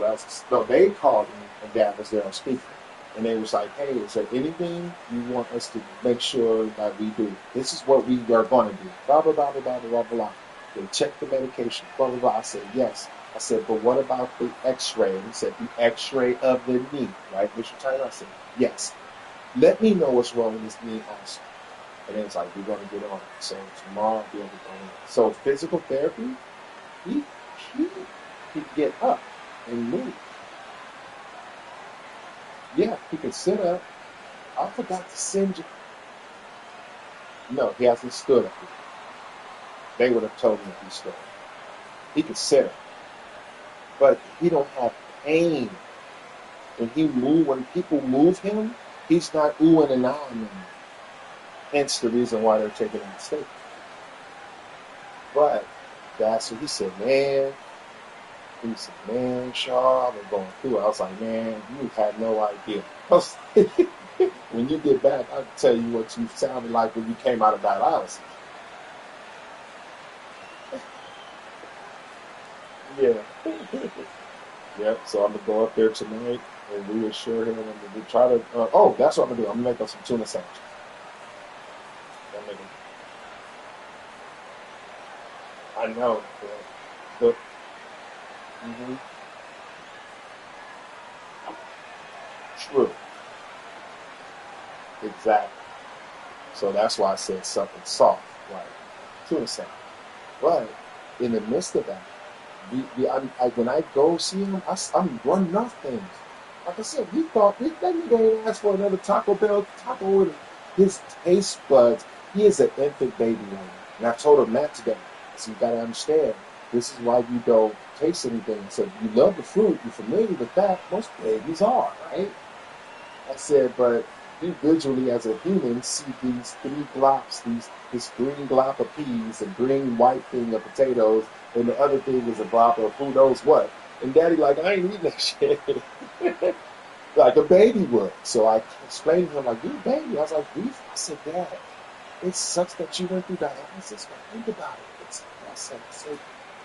No, they called me and Dad was there on speaker. And they was like, hey, is there anything you want us to make sure that we do? This is what we are going to do. Blah, blah, blah, blah, blah, blah, blah. They checked the medication. Blah, blah, blah. I said, yes. I said, but what about the x-ray? And he said, the x-ray of the knee, right, Mr. Tyler? I said, yes. Let me know what's wrong with this knee also. And then it's like, we're going to get on it. So tomorrow I'll be able to go in. So physical therapy, he can get up and move. Yeah, he can sit up. I forgot to send you. No, he hasn't stood up. They would have told me if he stood up. He can sit up. But he don't have pain. When people move him, he's not oohing and ahhing anymore. Hence the reason why they're taking him to state. But that's what he said, man. He said, man, Shaw, I've been going through it. I was like, man, you had no idea. When you get back, I can tell you what you sounded like when you came out of dialysis. Yeah. Yep, so I'm going to go up there tonight and reassure him and we try to, that's what I'm going to do. I'm going to make up some tuna sandwiches. I know. But, true. Exactly. So that's why I said something soft, like tuna sandwich. But in the midst of that, when I go see him, I'm running off things. Like I said, he thought that nigga ain't asked for another Taco Bell taco with his taste buds. He is an infant baby right now. And I told him that today. So you gotta understand, this is why you don't taste anything. So you love the fruit, you're familiar with that. Most babies are, right? I said, but you visually as a human see these three glops, this green glop of peas, a green white thing of potatoes, and the other thing is a glop of who knows what. And Daddy like, I ain't eating that shit. Like a baby would. So I explained to him, like, you're a baby. I was like, I said, Dad, it sucks that you went through dialysis, but think about it. I said,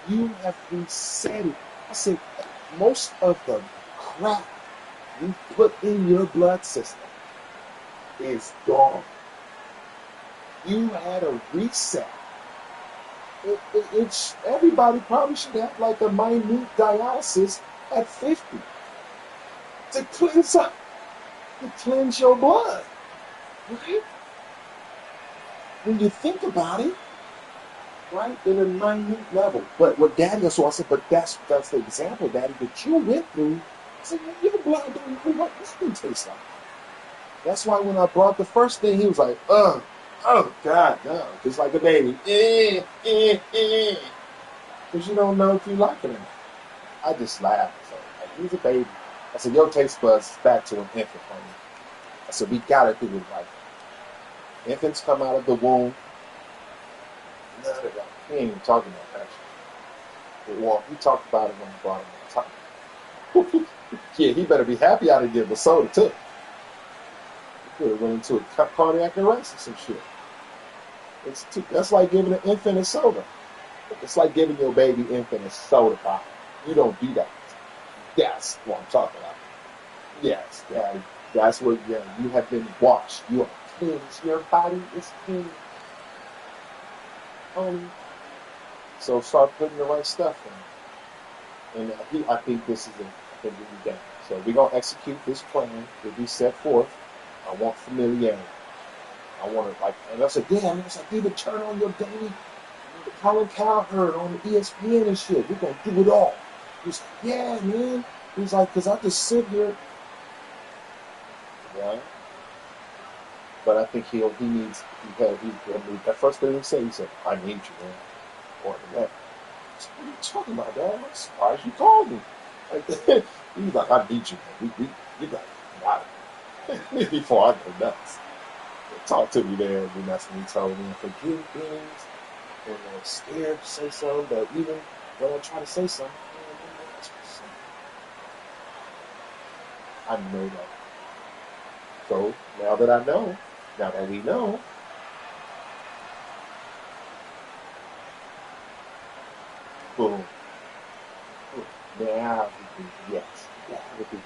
you have reset it. I said, most of the crap you put in your blood system is gone. You had a reset. It's everybody probably should have like a minute dialysis at 50 to cleanse your blood. Right? When you think about it, right, in a minute level. But what Daddy, so I said, but that's the example, Daddy, that you went through. I said, your blood don't know what this thing tastes like. That's why when I brought the first thing, he was like, oh God, no, just like a baby. Because you don't know if you like it or not. I just laughed. So, like, he's a baby. I said, your taste buds is back to an infant, honey. I said, we got to do it right. Infants come out of the womb. None of that. He ain't even talking about that. Well, he talked about it when I brought him on top. Yeah, he better be happy I didn't give him a soda, too. He could have went into a cardiac arrest or some shit. That's like giving an infant a soda. It's like giving your baby infant a soda pop. You don't do that. That's what I'm talking about. Yes, Daddy. That's what you have been washed. You are cleansed. Your body is clean. So start putting the right stuff in. And I think this is it. I think we'll be done. So we're going to execute this plan that we set forth. I want familiarity. I want to, and I said, yeah, man, it's like, even turn on your daily Colin Cowherd on the ESPN and shit. We're going to do it all. He's like, yeah, man. He's like, because I just sit here. Yeah. But I think he'll need, that first thing he said, I need you, man. Or that. So what are you talking about, Dad? I'm surprised you called me. He's like, I need you, man. You got it. Before I go nuts. Talk to me there, and that's when he told me to forgive things, and I'm scared to say something, but even when I try to say something, I know that. So now that I know, Now that we know, boom. Now we can, yes, now we can.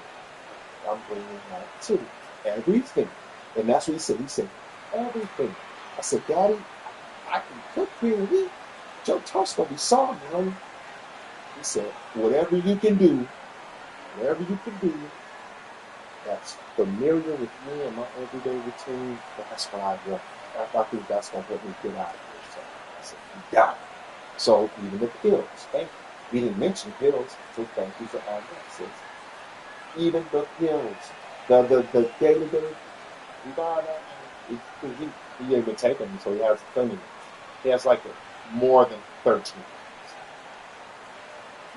I'm bringing that to everything. And that's what he said. He said, everything. I said, Daddy, I can cook here and eat. Joe Toast gonna be soggy, honey. He said, whatever you can do, that's familiar with me and my everyday routine, that's what I want. I think that's gonna help me get out of here. So I said, you got it. So even the pills, thank you. We didn't mention pills, so thank you for adding that, sis. Even the pills, the day-to-day, you buy that, he didn't even take them, so he has plenty. He has like more than 13.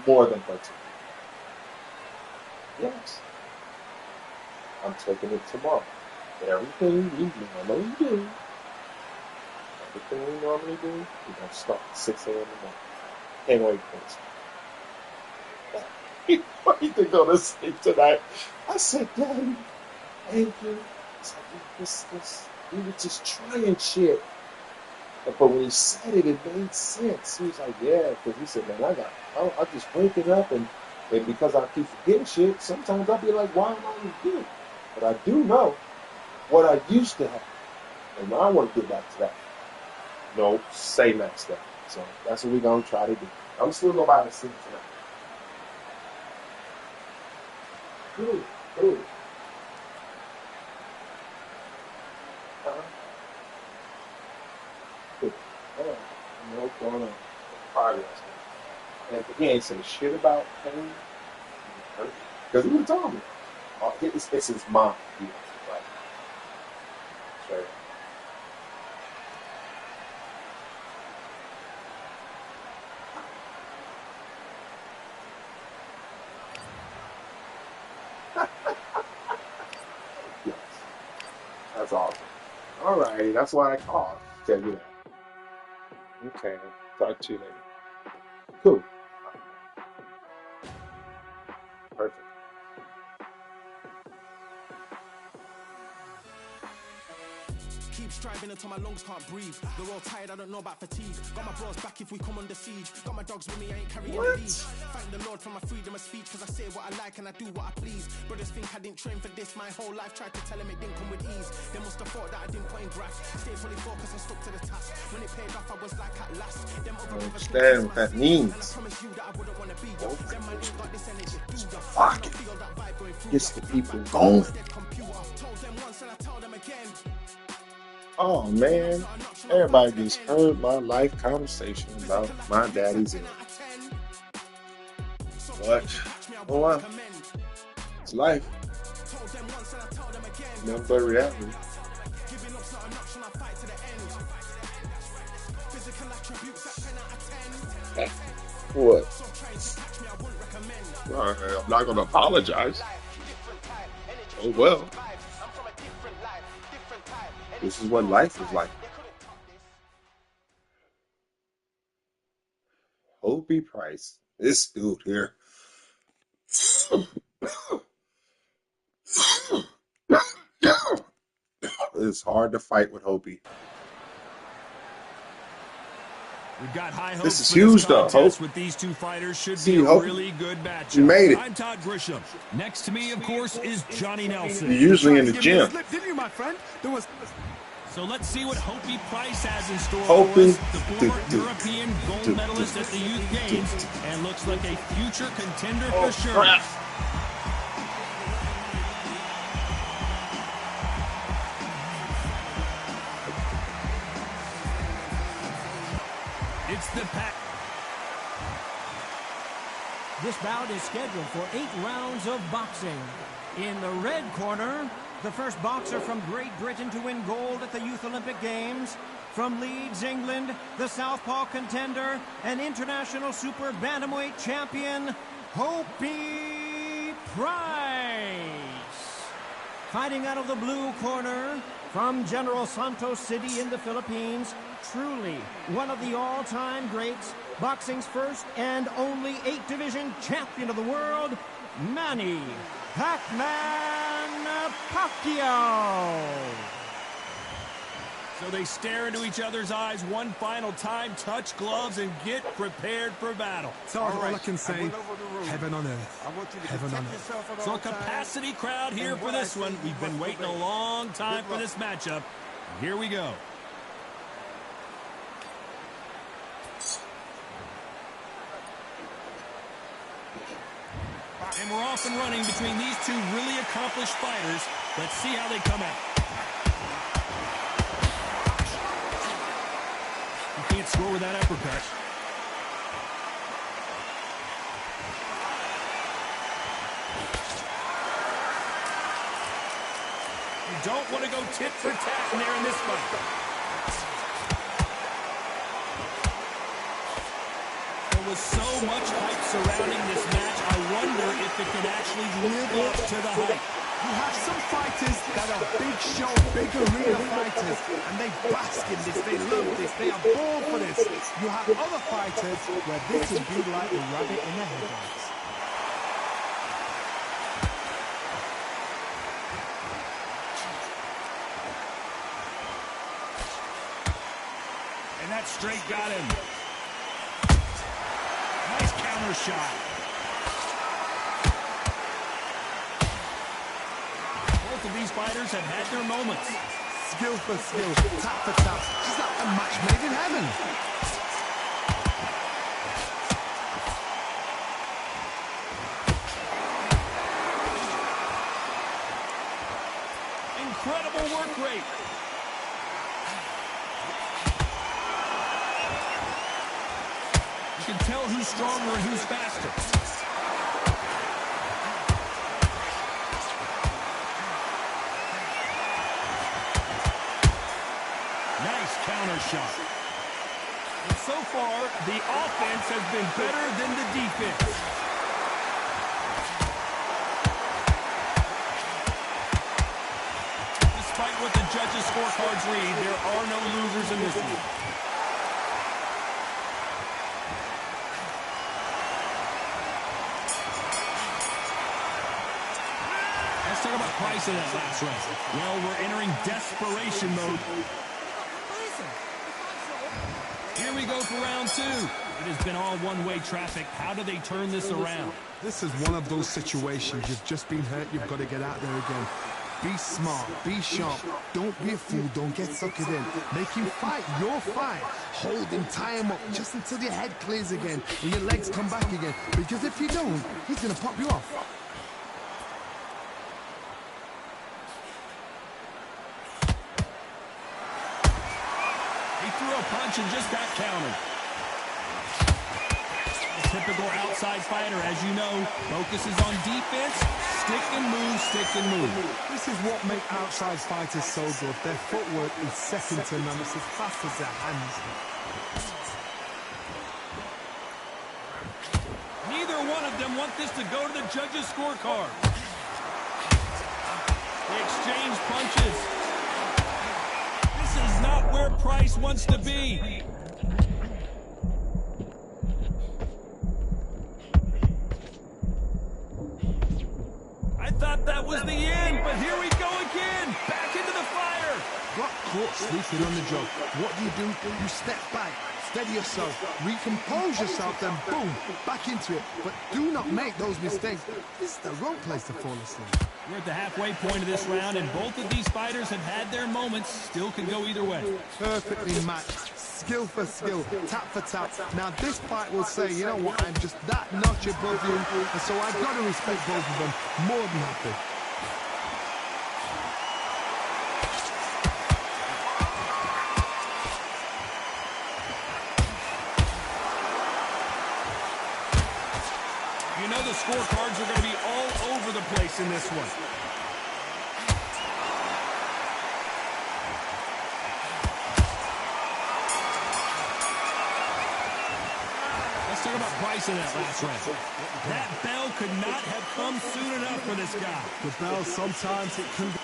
More than 13. Yes. I'm taking it tomorrow. Everything we normally do, we're going to start at 6 a.m. in the morning. Can't wait for this. What are you going to sleep tonight? I said, Daddy, thank you. It's like, we were just trying shit. But when he said it, it made sense. He was like, yeah, because he said, man, I'm just waking up and because I keep forgetting shit, sometimes I'll be like, why am I even here? But I do know what I used to have. And I want to get back to that. No, say next step. So that's what we're going to try to do. I'm still going to buy the seat tonight. Ooh. What's going on? Progress. And he ain't saying shit about pain. Because he would have told me. It's his mom. Right. Straight up. Yes. That's awesome. All right. That's why I called. Tell you that. Okay. Talk to you later. Cool. Perfect. Keep striving until my lungs can't breathe. They're all tired, I don't know about fatigue. Got my bros back if we come under siege. Got my dogs with me, I ain't carrying a lead. Thank the Lord for my freedom of speech, cause I say what I like and I do what I please. Brothers think I didn't train for this my whole life. Tried to tell them it didn't come with ease. They must have thought that I didn't put in graft. Stayed fully focused and stuck to the task. When it paid off, I was like at last. Them other understand what that means. And I promise you that I wouldn't want to be you. Them man ain't got this energy. Fuck it. Gets the people going. Told them once and I told them again. Oh man, everybody just heard my life conversation about my daddy's end. But, oh well, it's life. Nothing but reality. What? Well, I'm not going to apologize. Oh well. This is what life is like. Hobie Price. This dude here. It's hard to fight with Hobie. We've got high hopes This is for huge, this though. contest with these two fighters. Should See, be a Hope, really good matchup. you made it. I'm Todd Grisham. Next to me, of course, is Johnny Nelson. You're usually in the gym. Didn't you, my friend? So let's see what Hobie Price has in store for us. The former European gold medalist at the Youth Games and looks like a future contender for sure. Crap. It's the pack. This bout is scheduled for 8 rounds of boxing. In the red corner, the first boxer from Great Britain to win gold at the Youth Olympic Games. From Leeds, England, the southpaw contender and international super bantamweight champion, Hobie Price. Fighting out of the blue corner, from General Santos City in the Philippines, truly one of the all-time greats, boxing's first and only 8-division champion of the world, Manny Pac-Man Pacquiao. So they stare into each other's eyes one final time, touch gloves, and get prepared for battle. So all I can say, heaven on earth. Heaven on earth. So a capacity crowd here for this one. We've been waiting a long time for this matchup. Here we go. And we're off and running between these two really accomplished fighters. Let's see how they come out. You can't score with that uppercut. You don't want to go tit for tat in there in this fight. There was so much hype surrounding this match, I wonder if it can actually live up to the hype. You have some fighters that are big show, big arena fighters, and they bask in this, they love this, they are born for this. You have other fighters where this would be like a rabbit in the headlights. And that straight got him. Nice counter shot. Both of these fighters have had their moments. Skill for skill, tap for tap. It's like a match made in heaven. Incredible work rate. You can tell who's stronger and who's faster. Nice counter shot. And so far, the offense has been better than the defense. Despite what the judges' scorecards read, there are no losers in this one. Let's talk about Price in that last round. Well, we're entering desperation mode. Here we go for round two. It has been all one-way traffic. How do they turn this around? This is one of those situations. You've just been hurt. You've got to get out there again. Be smart. Be sharp. Don't be a fool. Don't get suckered in. Make him fight your fight. Hold him. Tie him up just until your head clears again and your legs come back again. Because if you don't, he's going to pop you off. He threw a punch and just got countered. A typical outside fighter, as you know, focuses on defense, stick and move, stick and move. This is what makes outside fighters so good. Their footwork is second to none. It's as fast as their hands. Neither one of them want this to go to the judges' scorecard. They exchange punches. This is not where Price wants to be. I thought that was the end, but here we go again. Back into the fire. Got caught sleeping on the job. What do? You step back, steady yourself, recompose yourself, then boom, back into it. But do not make those mistakes. This is the wrong place to fall asleep. We're at the halfway point of this round, and both of these fighters have had their moments. Still could go either way. Perfectly matched. Skill for skill, tap for tap. Now this fight will say, you know what, I'm just that notch above you, and so I've got to respect both of them more than happy. You know the scorecards are going to be all over the place in this one. Let's talk about Price in that last round. That bell could not have come soon enough for this guy. The bell, sometimes it can be...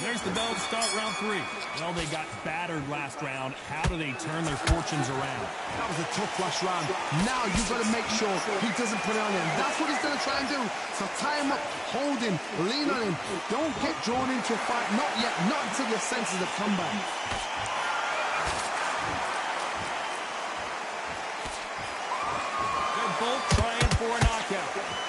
There's the bell to start round three. Well, they got battered last round. How do they turn their fortunes around? That was a tough last round. Now you've got to make sure he doesn't put it on him. That's what he's going to try and do. So So tie him up, hold him, lean on him. Don't get drawn into a fight. Not yet. Not until your senses have come back. They're both trying for a knockout.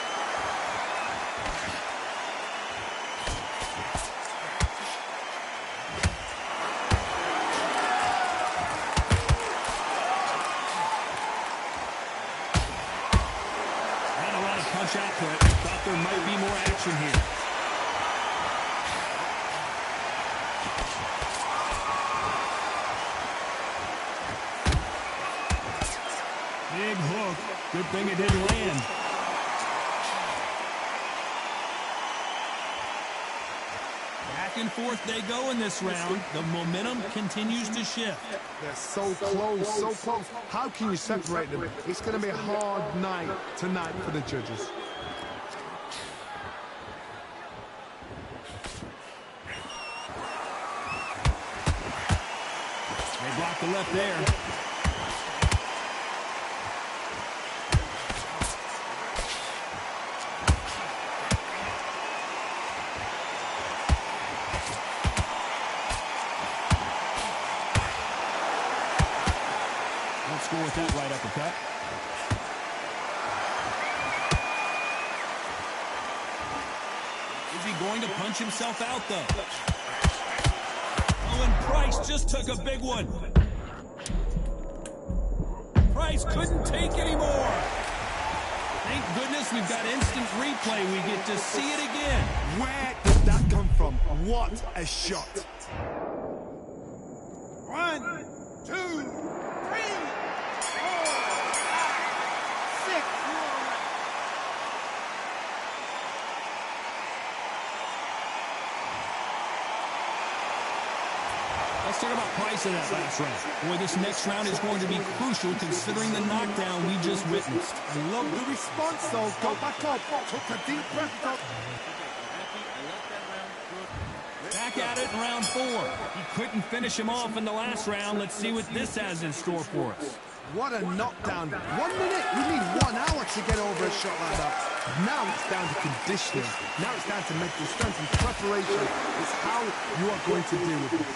Output. Thought there might be more action here. Big hook. Good thing it didn't land. Back and forth they go in this round. The momentum continues to shift. They're so close, so close. How can you separate them? It's going to be a hard night tonight for the judges. Block the left there. Let's go with that right uppercut. Is he going to punch himself out, though? Oh, and Price just took a big one. Price couldn't take anymore. Thank goodness we've got instant replay. We get to see it again. Where did that come from? What a shot. 1, 2, 3, 4, 5, 6. Let's talk about Price in that last round. Boy, this next round is going to be crucial considering the knockdown we just witnessed. I love the response, though. Go back up. Took a deep breath. Back at it in round 4. He couldn't finish him off in the last round. Let's see what this has in store for us. What a knockdown. 1 minute. You need 1 hour to get over a shot like that. Now it's down to conditioning. Now it's down to mental strength and preparation. It's how you are going to deal with it.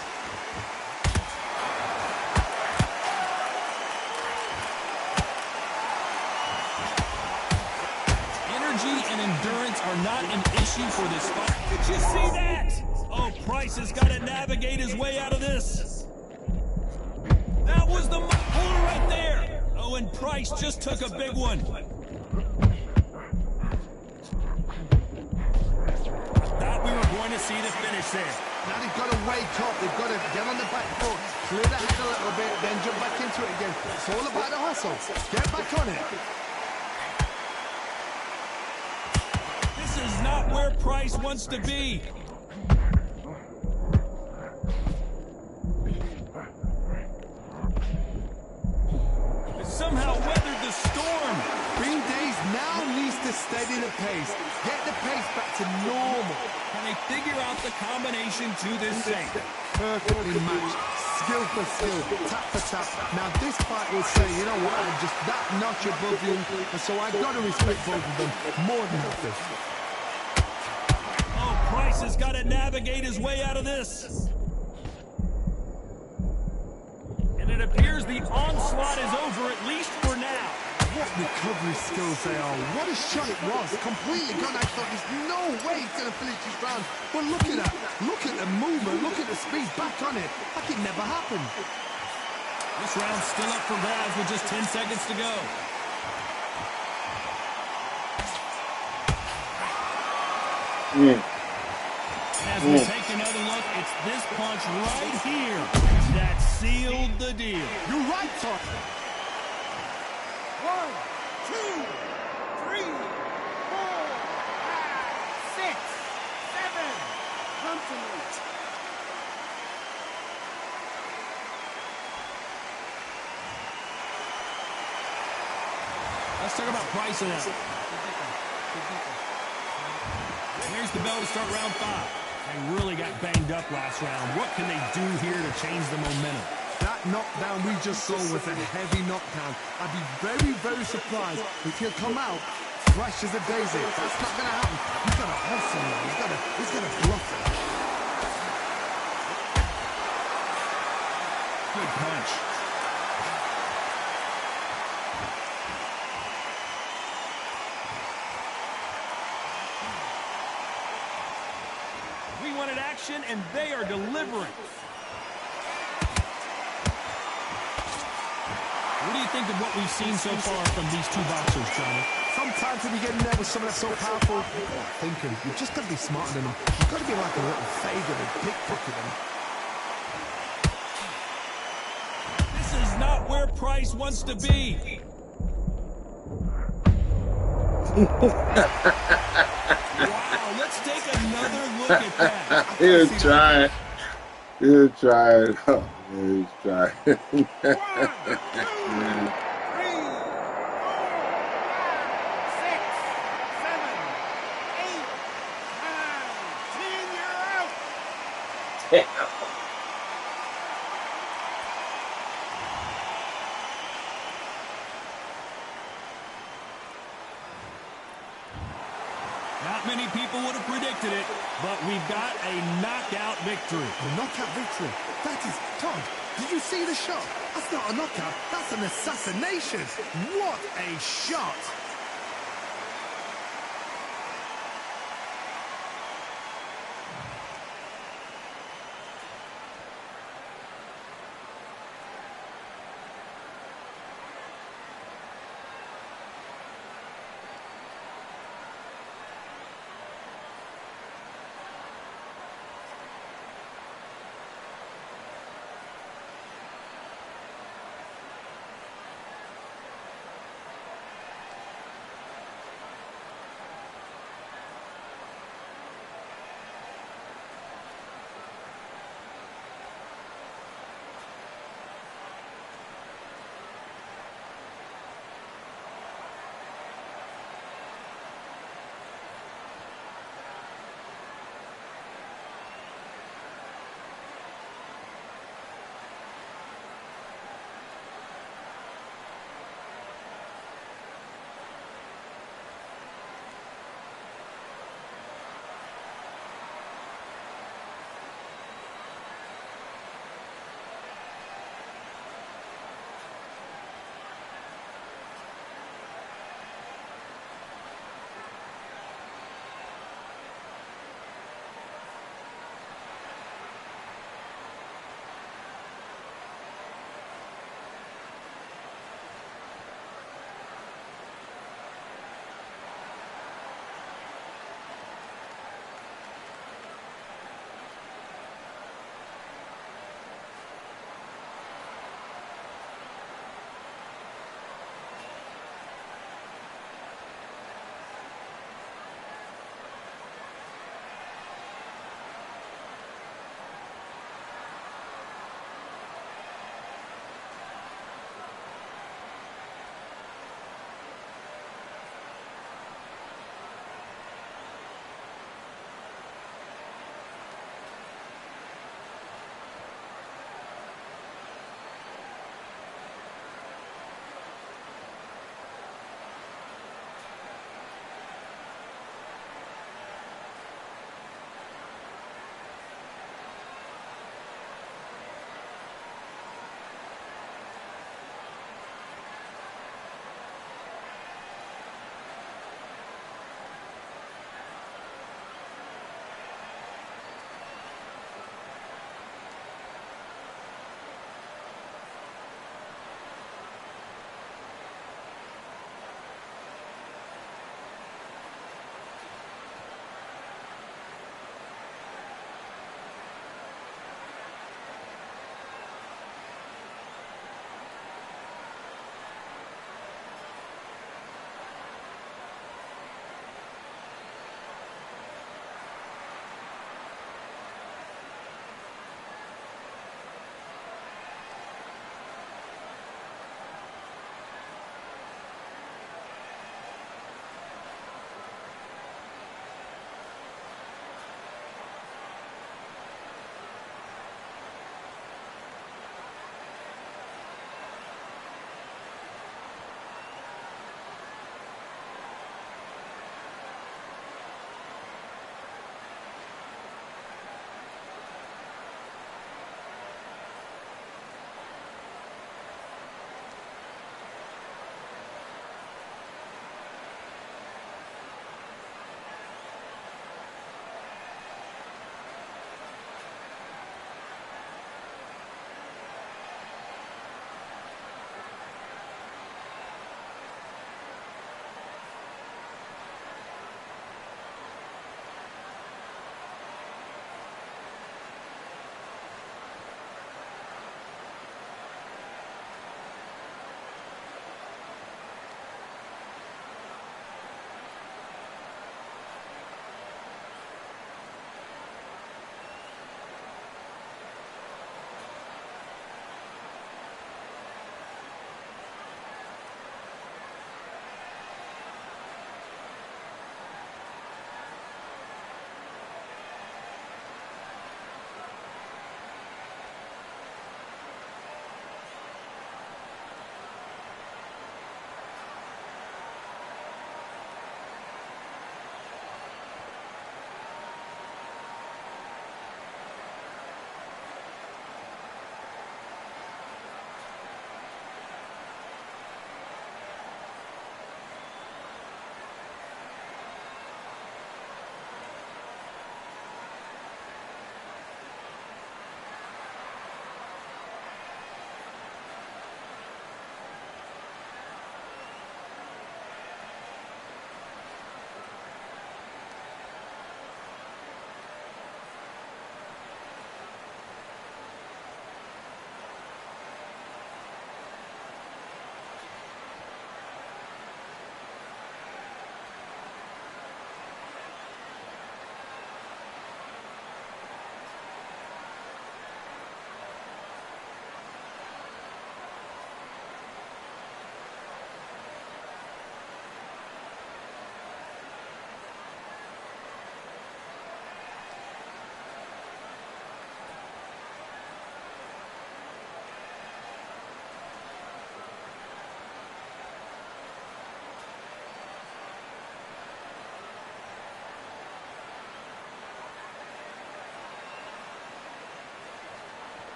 And endurance are not an issue for this fight. Did you see that? Oh, Price has got to navigate his way out of this. That was the puller right there. Oh, and Price just took a big one. Thought we were going to see the finish there. Now they've got to wake up. They've got to get on the back foot, clear the head a little bit, then jump back into it again. It's all about the hustle. Get back on it. This is not where Price wants to be. But somehow weathered the storm. Green Days now needs to steady the pace. Get the pace back to normal. Can they figure out the combination to this thing? Perfectly matched. Skill for skill. Tap for tap. Now this fight will say, you know what, I'm just that notch above you. And so I've got to respect both of them more than happy. Price has got to navigate his way out of this. And it appears the onslaught is over, at least for now. What recovery skills they are. What a shot it was. Completely gone. I thought there's no way he's going to finish this round. But look at that. Look at the movement. Look at the speed. Back on it. Like it never happened. This round's still up for grabs with just 10 seconds to go. As we take another look, it's this punch right here that sealed the deal. You're right, Todd. 1, 2, 3, 4, 5, 6, 7. Come to me. Let's talk about Price in that. Here's the bell to start round 5. They really got banged up last round. What can they do here to change the momentum? That knockdown we just saw was a heavy knockdown. I'd be very, very surprised if he'll come out fresh as a daisy. That's not going to happen. He's got to hustle now. He's got to bluff it. Good punch. We wanted action, and they are delivering. What do you think of what we've seen so far from these two boxers, Johnny? Sometimes when you get in there with someone that's so powerful, thinking, you've just got to be smarter than them. You've got to be like a little faker and pickpocket them. This is not where Price wants to be. Wow, let's take another look at that. He's trying. He's trying. Oh, he's trying. 1, 2, 3, 4, 5, 6, 7, 8, 9, 10, you're out. Not many people would have predicted it, but we've got a knockout victory. A knockout victory. That is, Todd, did you see the shot? That's not a knockout, that's an assassination. What a shot.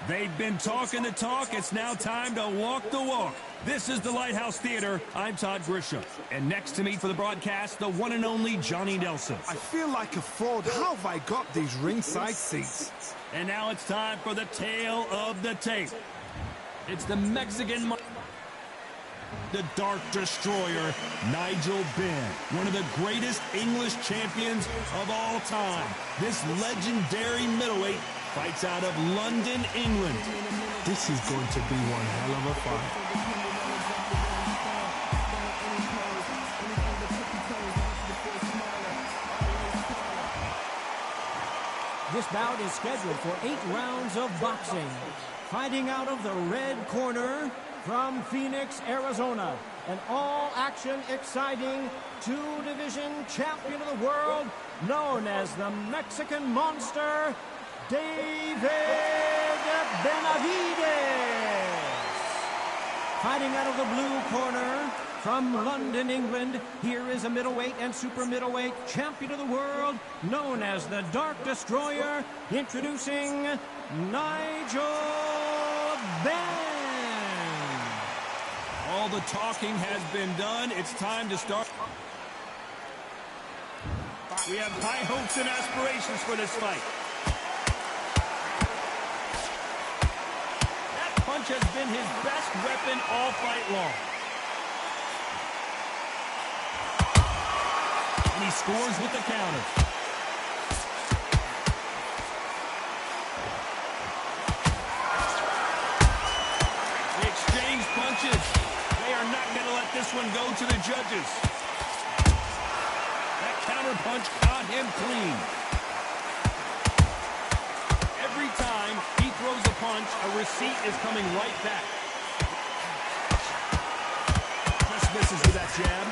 They've been talking the talk. It's now time to walk the walk. This is the Lighthouse Theater. I'm Todd Grisham. And next to me for the broadcast, the one and only Johnny Nelson. I feel like a fraud. How have I got these ringside seats? And now it's time for the tale of the tape. It's the Mexican... The Dark Destroyer, Nigel Benn, one of the greatest English champions of all time. This legendary middleweight fights out of London, England. This is going to be one hell of a fight. This bout is scheduled for 8 rounds of boxing. Fighting out of the red corner from Phoenix, Arizona, an all-action, exciting two-division champion of the world, known as the Mexican Monster, David Benavidez. Fighting out of the blue corner from London, England, here is a middleweight and super middleweight champion of the world, known as the Dark Destroyer, introducing Nigel Benn. All the talking has been done. It's time to start. We have high hopes and aspirations for this fight. That punch has been his best weapon all fight long. And he scores with the counter. They exchange punches. They are not going to let this one go to the judges. That counter punch caught him clean. Every time he throws a punch, a receipt is coming right back. Just misses with that jab.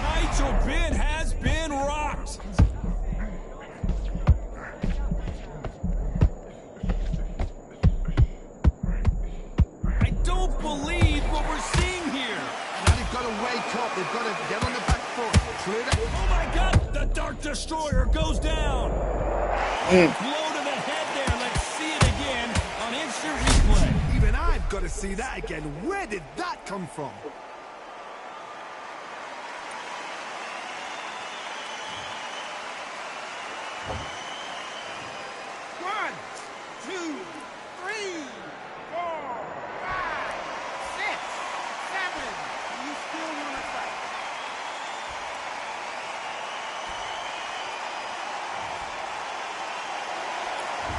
Nigel Benn has been rocked. I don't believe what we're seeing here. Now they've got to wake up. They've got to get on the back foot. Clear that. Oh my God! The Dark Destroyer goes down. Blow to the head there. Let's see it again on instant replay. Even I've got to see that again. Where did that come from? One, two, three, 4, 5, 6, 7. You still want to fight?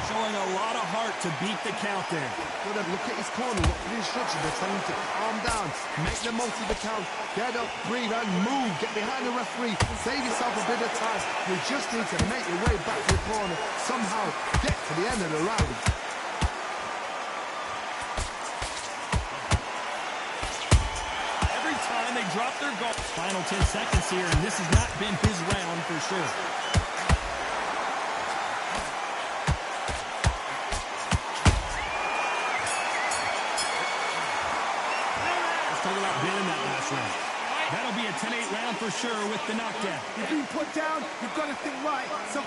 Showing a lot of heart to beat the count there. Look at his corner. Look at the instructions. They're telling him to calm down. Make the most of the count. Get up, breathe, and move. Get behind the referee. Save yourself a bit of time. You just need to make your way back to the corner. Somehow get to the end of the round. Every time they drop their guard. Final 10 seconds here, and this has not been his round for sure. Talk about Benn in that last round. That'll be a 10-8 round for sure with the knockdown. You've been put down. You've got to think right. So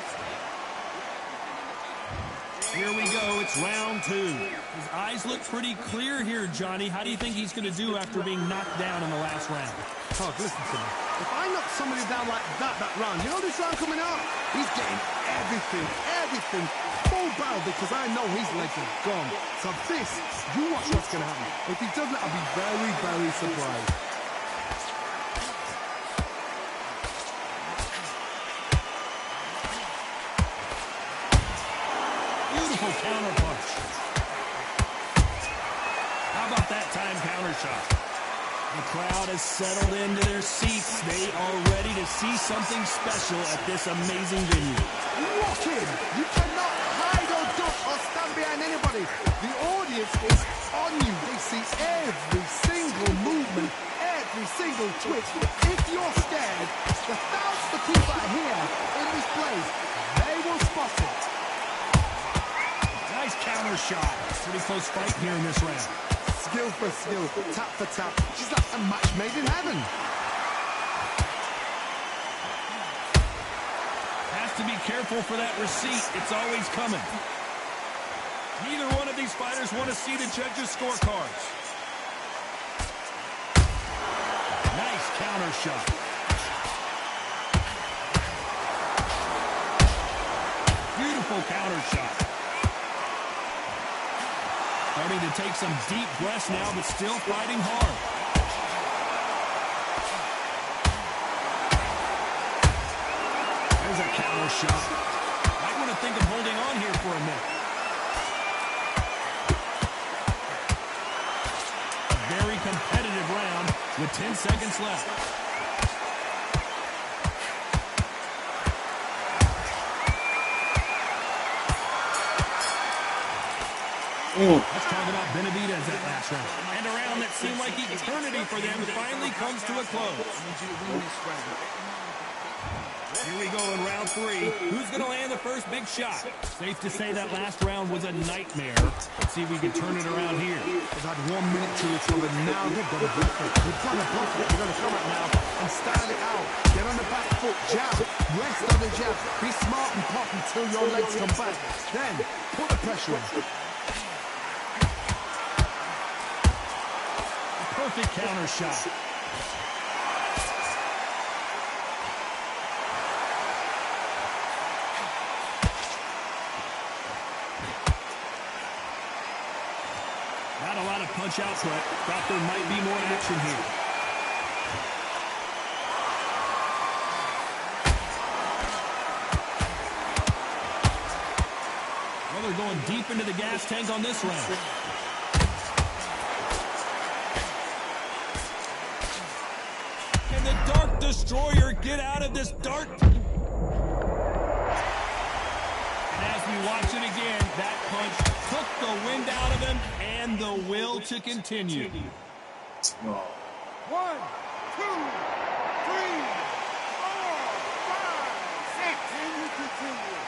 Here we go. It's round 2. His eyes look pretty clear here, Johnny. How do you think he's going to do after being knocked down in the last round? Todd, listen to me. If I knock somebody down like that round, you know this round coming up? He's getting everything, full barrel, because I know his legs are gone. So this, you watch what's going to happen. If he doesn't, I'll be very, very surprised. Beautiful counter punch. How about that time counter shot? The crowd has settled into their seats. They are ready to see something special at this amazing venue. Walk in. You cannot hide or duck or stand behind anybody. The audience is on you. They see every single movement, every single twitch. If you're scared, the thousands of people are here in this place. They will spot it. Nice counter shot. Pretty close fight here in this round. Skill for skill, tap for tap. She's like a match made in heaven. Has to be careful for that receipt. It's always coming. Neither one of these fighters want to see the judges' scorecards. Nice counter shot. Beautiful powerful counter shot. Starting to take some deep breaths now, but still fighting hard. There's a counter shot. Might want to think of holding on here for a minute. A very competitive round with 10 seconds left. Let's talk about Benavidez that last round. And a round that seemed like eternity for them finally comes to a close. Here we go in round 3. Who's going to land the first big shot? Safe to say that last round was a nightmare. Let's see if we can turn it around here. They've had 1 minute to recover. Now they've got to bluff it. They've got to bluff it. They've got to come it now and style it out. Get on the back foot, jab. Rest on the jab. Be smart and pop until your legs come back. Then put the pressure on. Perfect counter shot. Not a lot of punch output. Thought there might be more action here. Well, they're going deep into the gas tank on this round. Can the Dark Destroyer get out of this dark? And as we watch it again, that punch took the wind out of him and the will to continue. 1, 2, 3, 4, 5, 6, and you continue.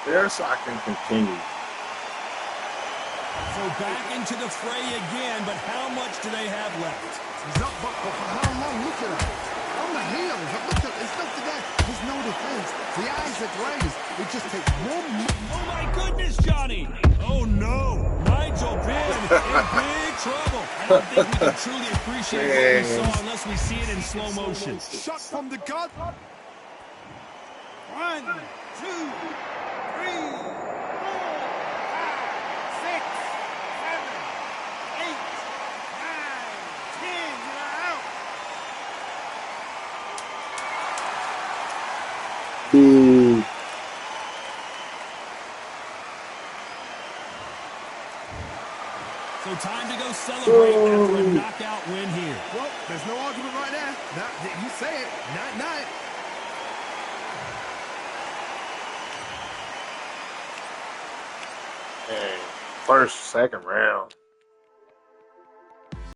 There, so I can continue. So back into the fray again, but how much do they have left? He's up, but for how long? Look at that. On the heels. Look at it's not there. There's no defense. The eyes are glazed. It just takes 1 minute. Oh my goodness, Johnny! Oh no! Nigel Benn in big trouble. I don't think we can truly appreciate what we saw unless we see it in slow motion. Shot from the gut. 1, 2, 3, 4, 5, 6, 7, 8, 9, 10. You're out. Boo. So time to go celebrate after a knockout win here. Well, there's no argument right there. You say it. Night. Hey, first, second round.